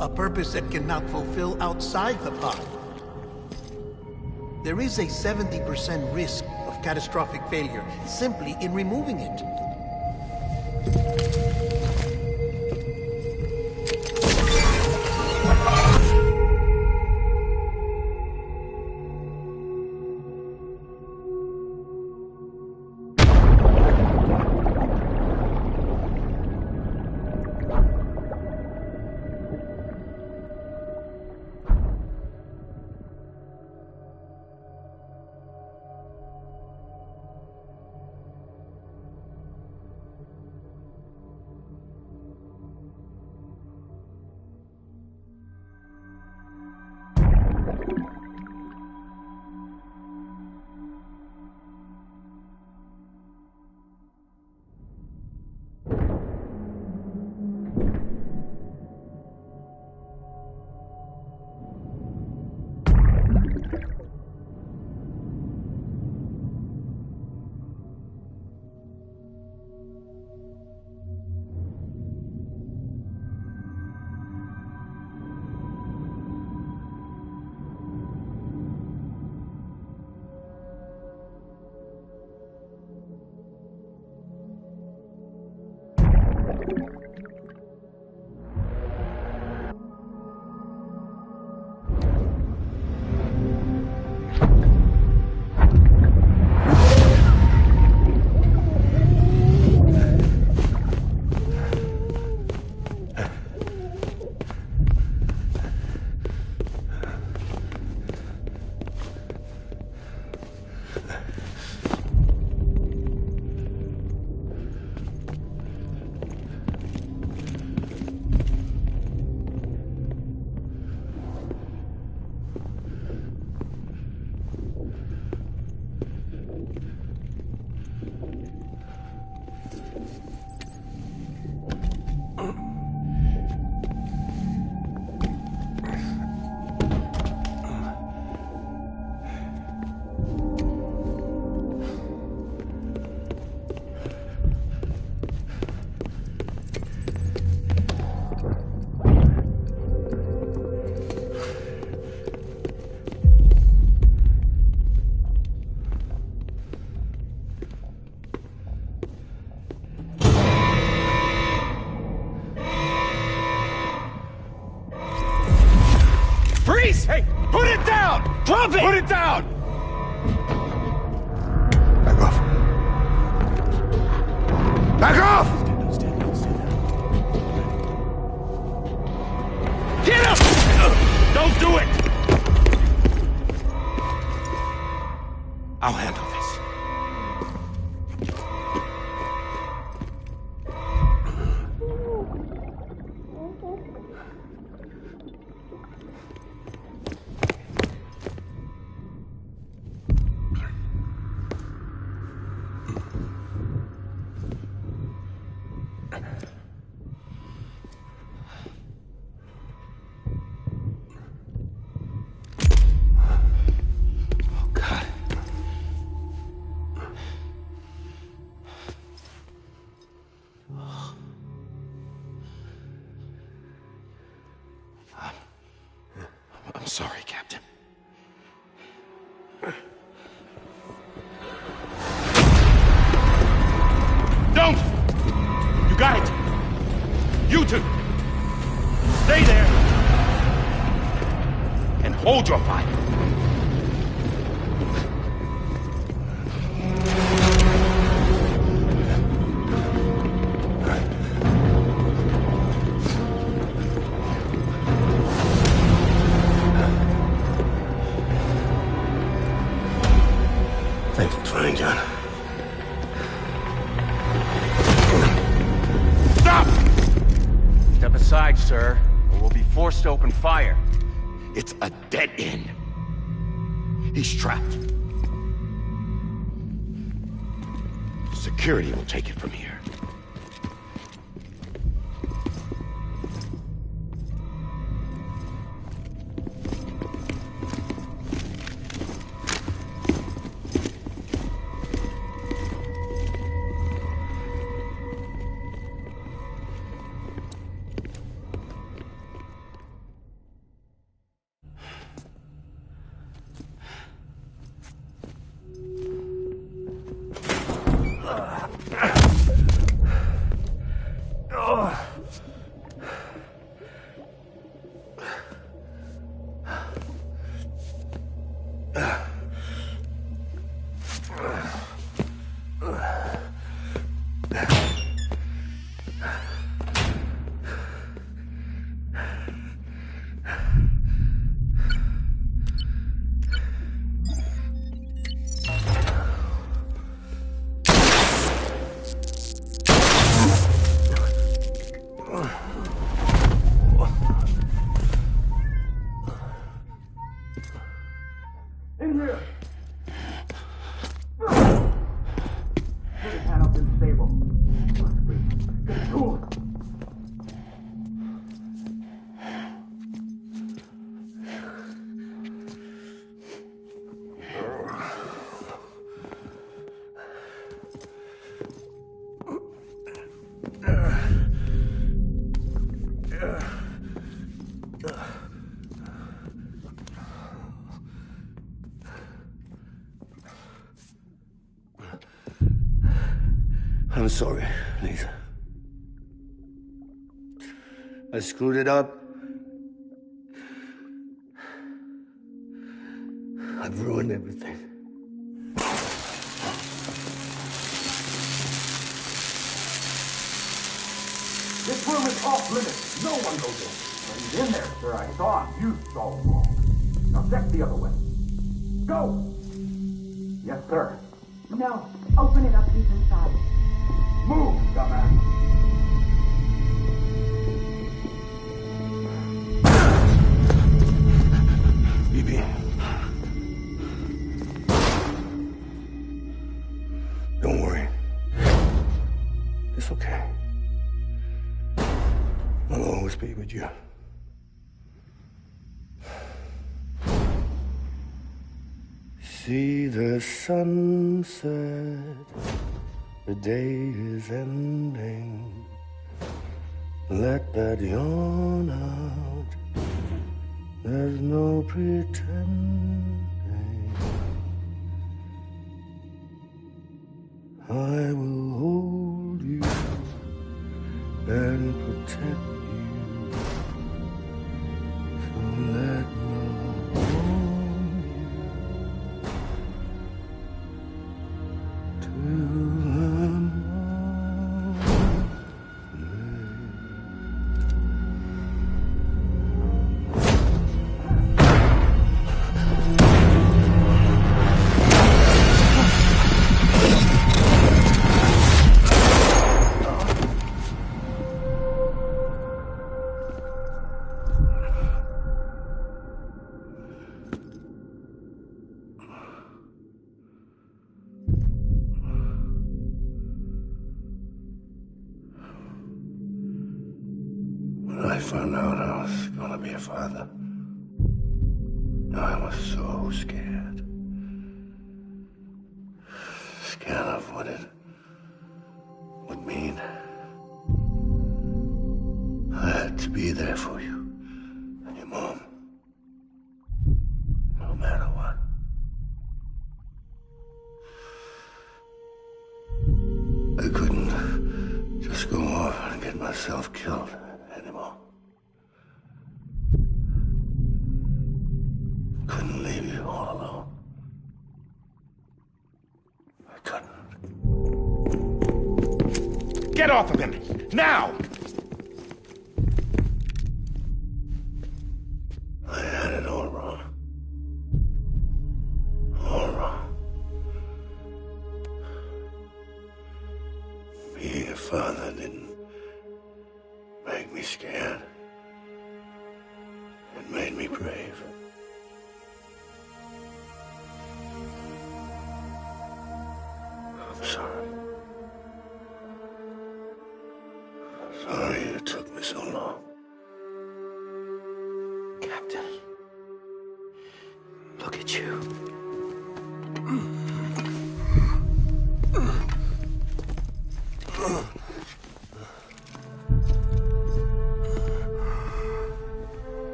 A purpose that cannot fulfill outside the pod. There is a 70% risk of catastrophic failure simply in removing it. Freeze! Hey, put it down! Drop it! Put it down! Back off. Back off! Get up! Don't do it! I'll handle this. I'm sorry, Captain. Don't! You got it! You two! Stay there! And hold your fire! Thanks for trying, John. Stop! Step aside, sir, or we'll be forced to open fire. It's a dead end. He's trapped. Security will take it from here. In here! Put his hand up in the stable. Must be. Get to it. I'm sorry, Lisa. I screwed it up. I've ruined everything. This room is off limits. No one goes in. But he's in there, sir. I saw him. You saw him wrong. Now check the other way. Go! Yes, sir. No. Open it up. He's inside. Move, dumbass! Bibi. Don't worry. It's okay. I'll always be with you. See the sunset. The day is ending. Let that yawn out. There's no pretending. I will hold you and protect you. So let love warm you till I found out I was gonna be a father, I was so scared. Scared of what it would mean. I had to be there for you and your mom, no matter what. I couldn't just go off and get myself killed anymore. Couldn't leave you all alone. I couldn't. Get off of him! Now! I had it all wrong. All wrong. Being a father didn't make me scared. It made me brave. I'm sorry. Sorry it took me so long. Captain, look at you.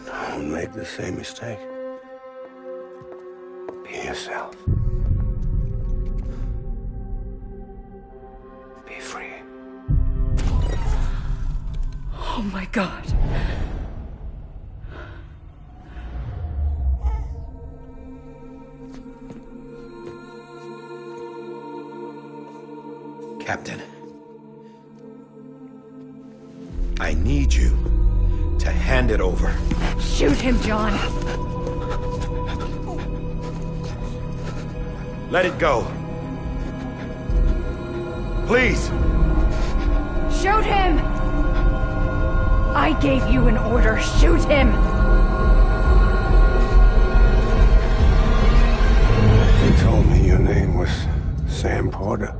Don't make the same mistake. Be yourself. Be free. Oh my God. Captain, I need you to hand it over. Shoot him, John. Let it go. Please. Shoot him! I gave you an order. Shoot him! You told me your name was Sam Porter.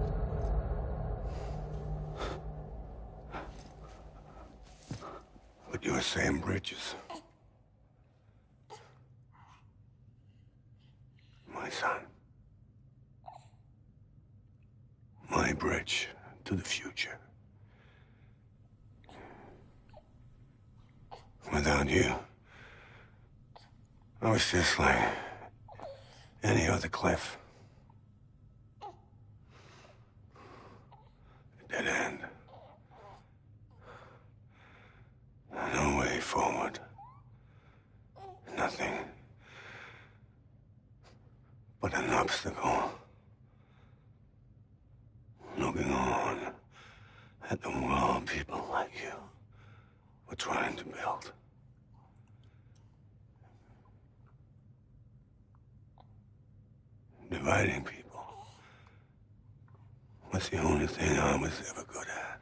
But you're Sam Bridges. My son. My bridge to the future. Without you, I was just like any other Cliff. A dead end. No way forward. Nothing but an obstacle. Looking on at the world people like you were trying to build. Dividing people was the only thing I was ever good at.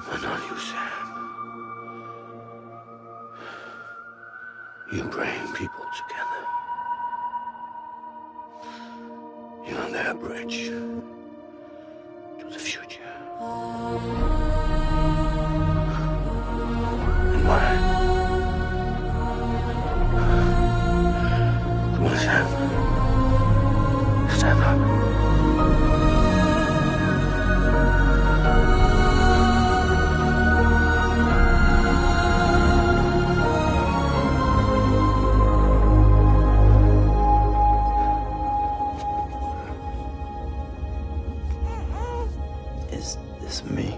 But not you, Sam. You bring people together. You're their bridge to the future. And mine. Come on, Sam. Stand up. Is this me?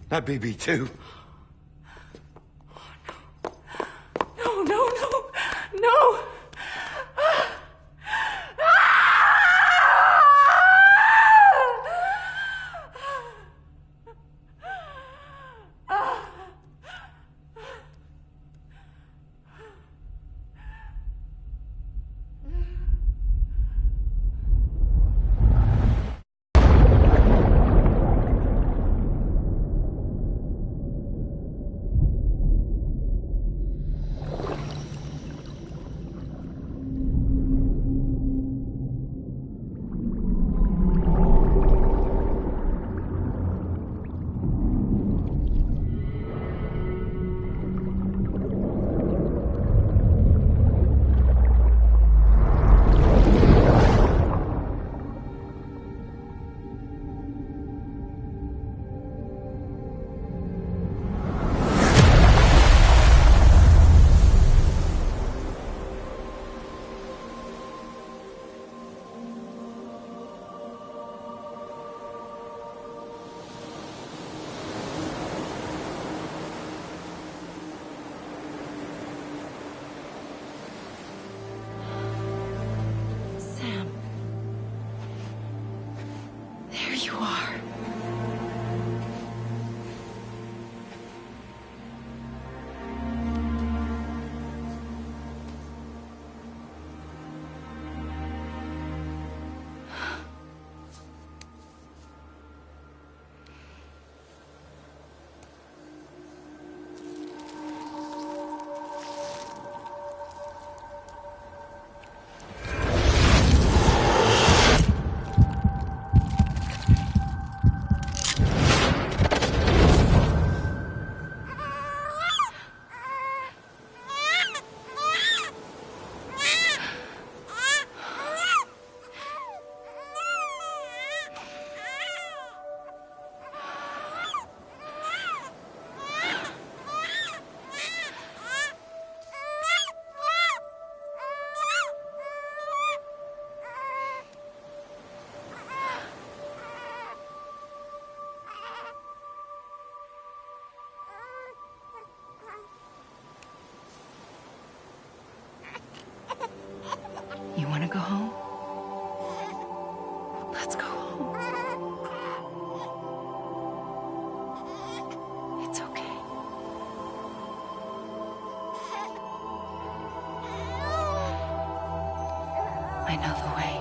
That baby too. No, no, no, no! You want to go home? Let's go home. It's okay. I know the way.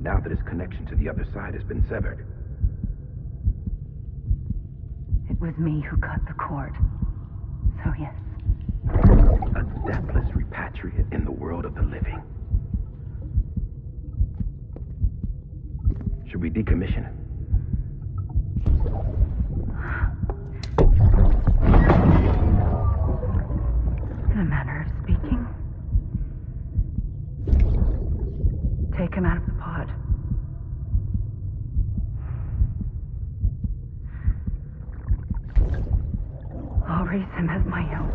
Now that his connection to the other side has been severed. It was me who cut the cord. So yes. A deathless repatriate in the world of the living. Should we decommission him? I'll raise him as my own.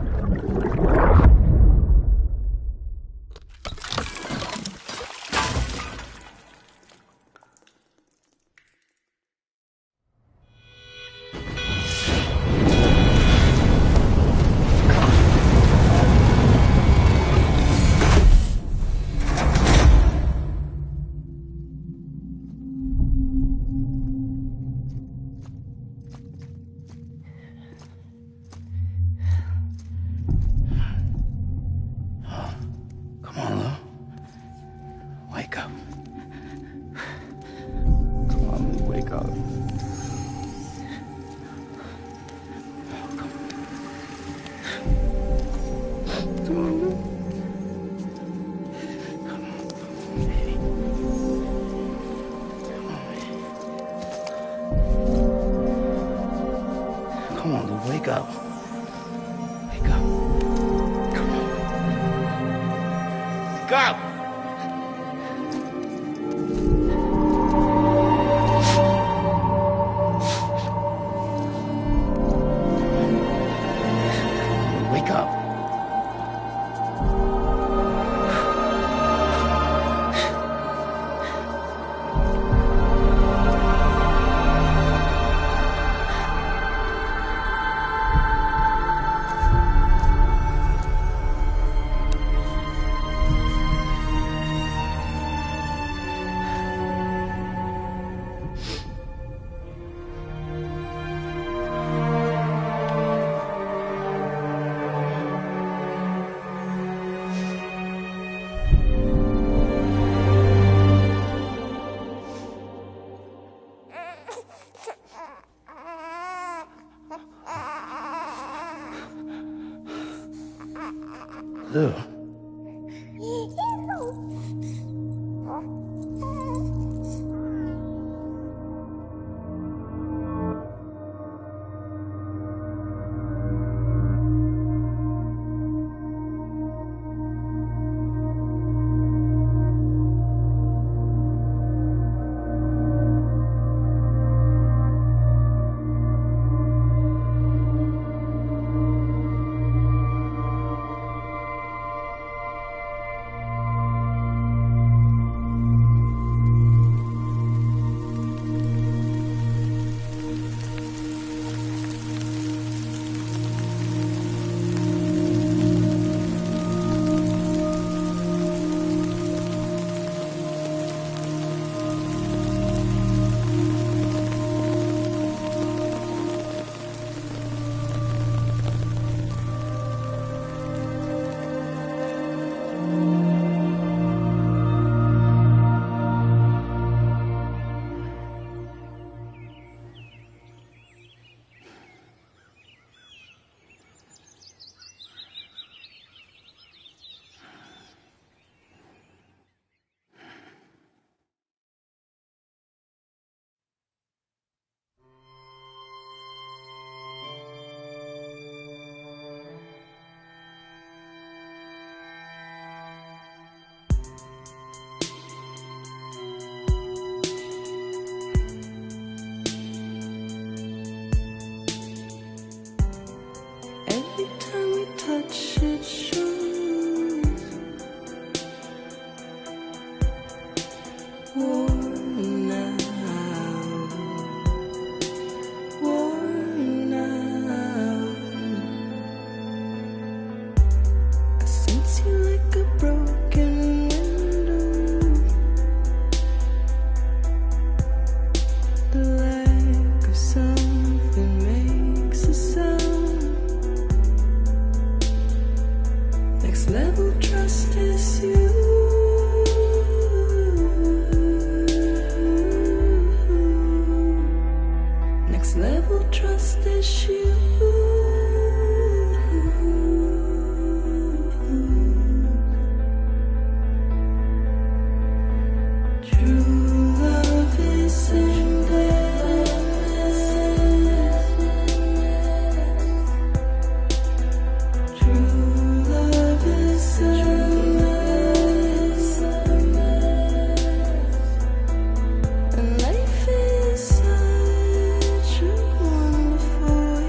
Come on, Lou, wake up. Wake up. Come on. Wake up! Wake up. Lou. Life is such a wonderful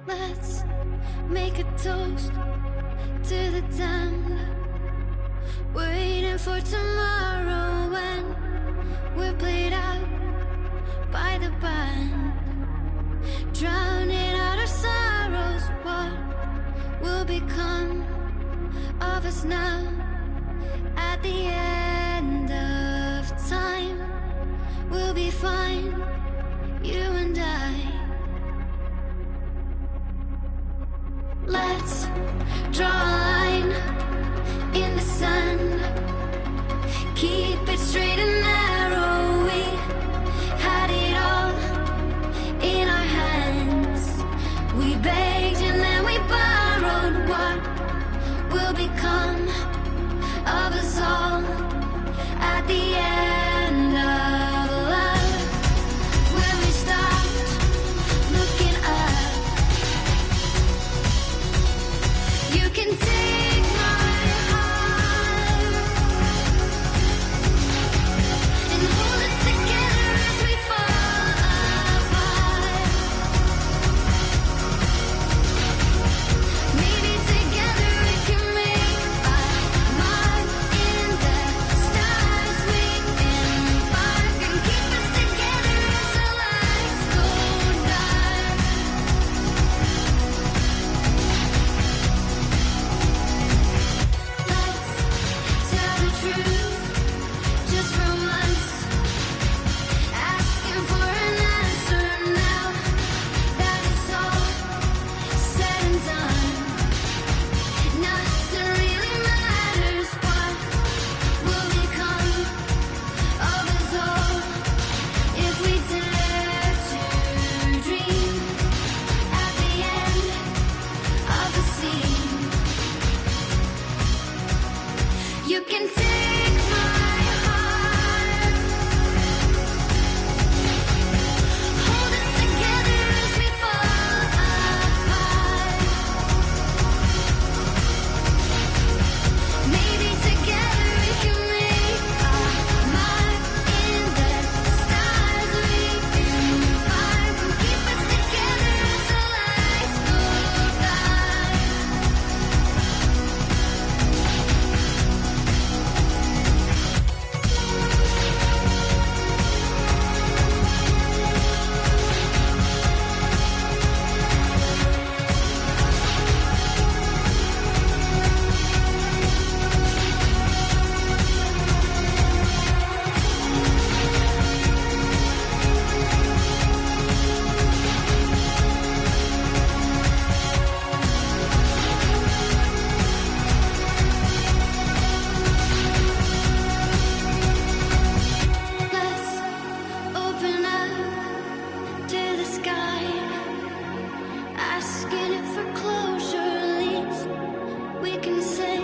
Let's make a toast to the damned, waiting for tomorrow when we're played out by the band, drowning out our sorrows. What will become of us now at the end of time? We'll be fine, you and I. Let's draw a line in the sand, keep it straight and narrow. We had it all in our hands. We begged and then we borrowed. What will become of us all at the end of love? When we stopped looking up, you can take my heart and hold it together as we fall apart. Maybe together we can make a mark in the stars. We You can take my heart, hold it together as we fall apart. Maybe together we can make our mark in the stars we embark. Will keep us together as the lights go by. Let's open up to the sky, asking it for closure. At least we can say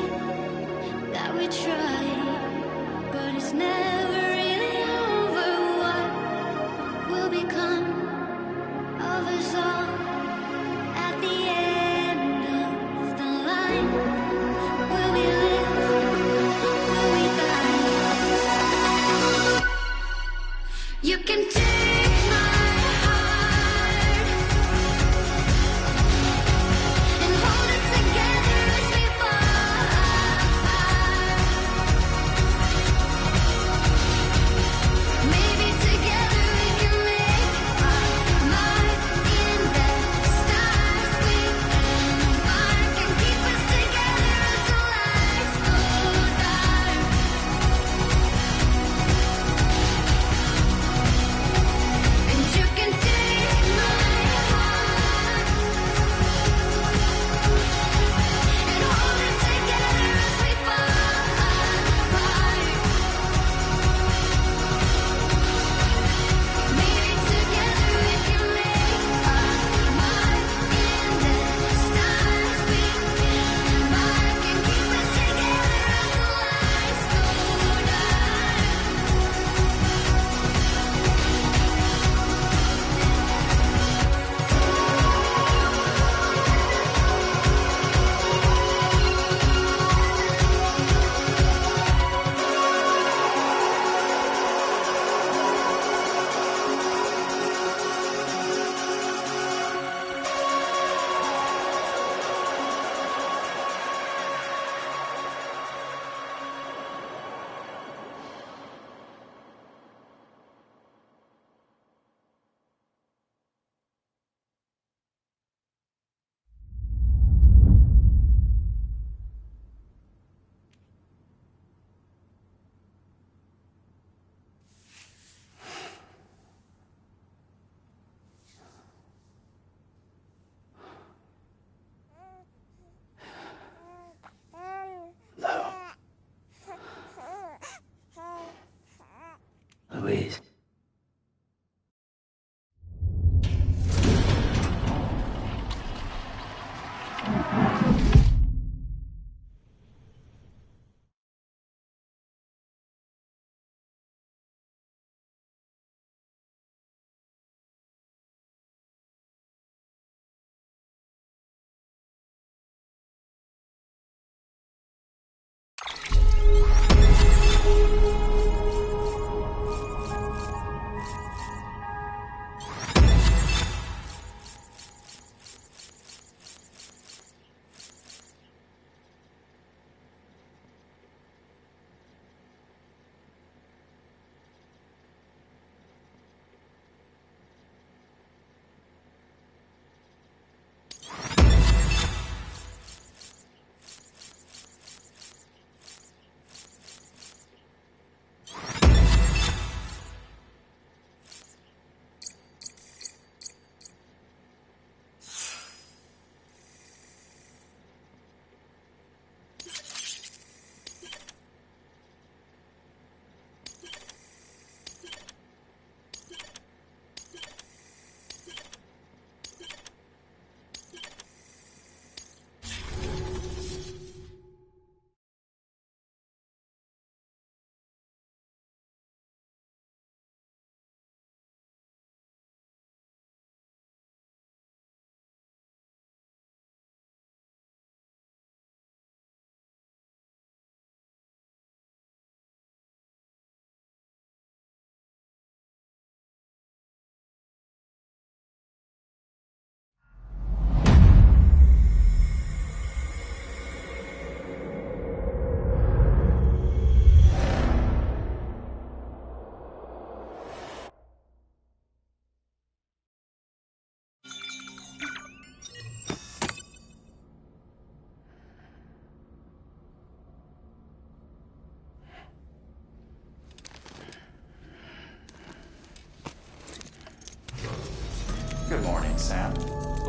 that we tried, but it's never really over. What will become of us all at the end of the line? Will we live? Will we die? You can take my heart and hold it together as we fall apart.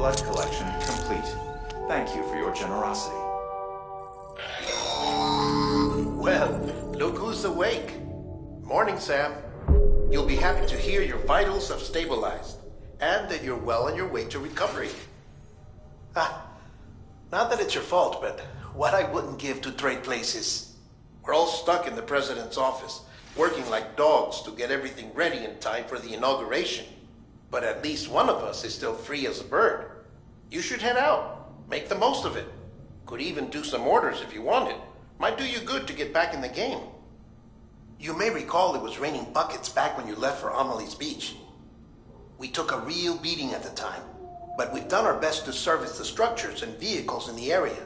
blood collection complete. Thank you for your generosity. Well, look who's awake. Morning, Sam. You'll be happy to hear your vitals have stabilized, and that you're well on your way to recovery. Not that it's your fault, but what I wouldn't give to trade places. We're all stuck in the president's office, working like dogs to get everything ready in time for the inauguration. But at least one of us is still free as a bird. You should head out. Make the most of it. Could even do some orders if you wanted. Might do you good to get back in the game. You may recall it was raining buckets back when you left for Amelie's Beach. We took a real beating at the time, but we've done our best to service the structures and vehicles in the area.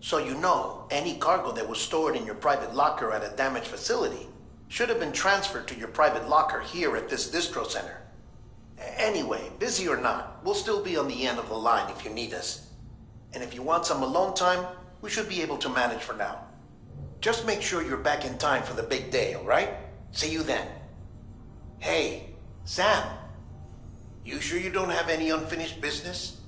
So you know, any cargo that was stored in your private locker at a damaged facility should have been transferred to your private locker here at this distro center. Anyway, busy or not, we'll still be on the end of the line if you need us. And if you want some alone time, we should be able to manage for now. Just make sure you're back in time for the big day, all right? See you then. Hey, Sam, you sure you don't have any unfinished business?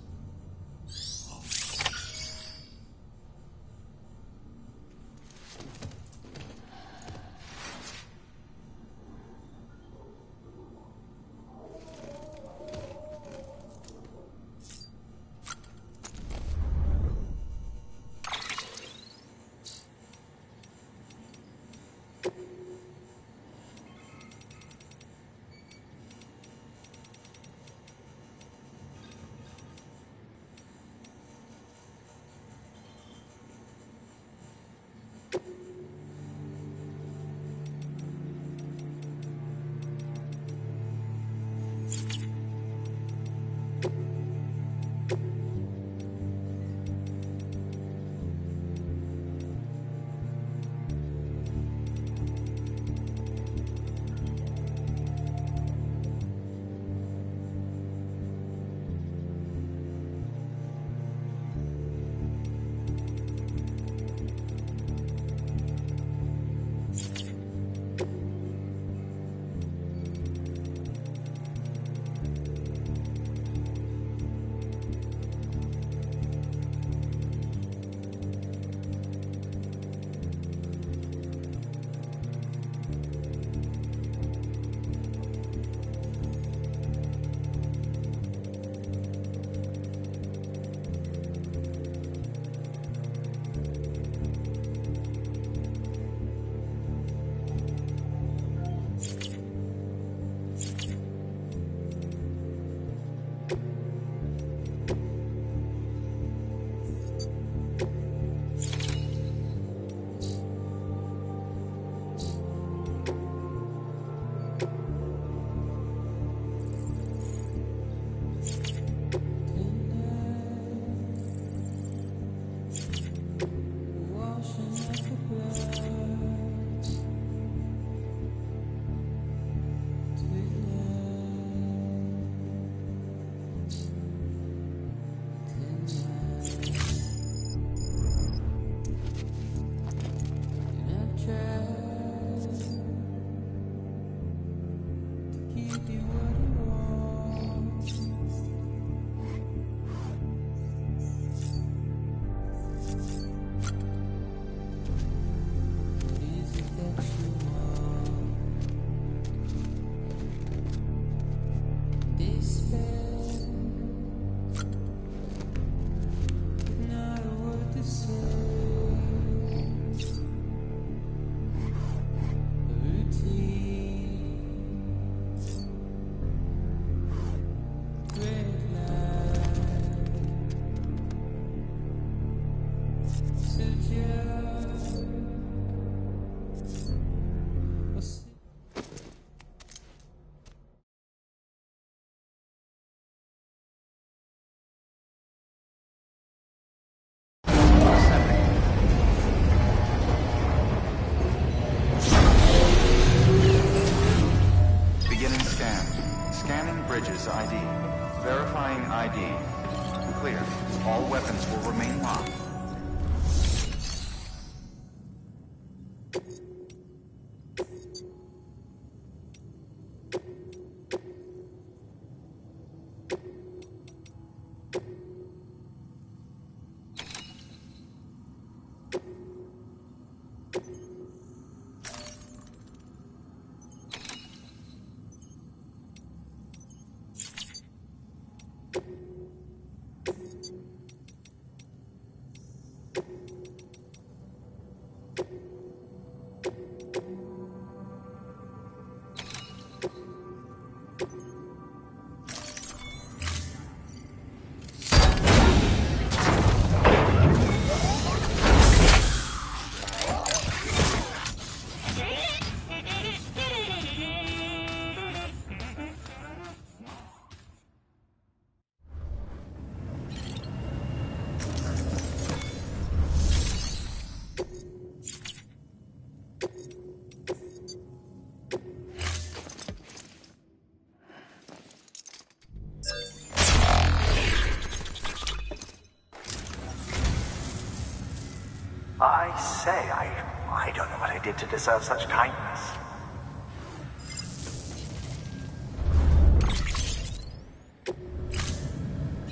I say, I don't know what I did to deserve such kindness.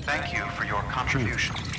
Thank you for your contributions.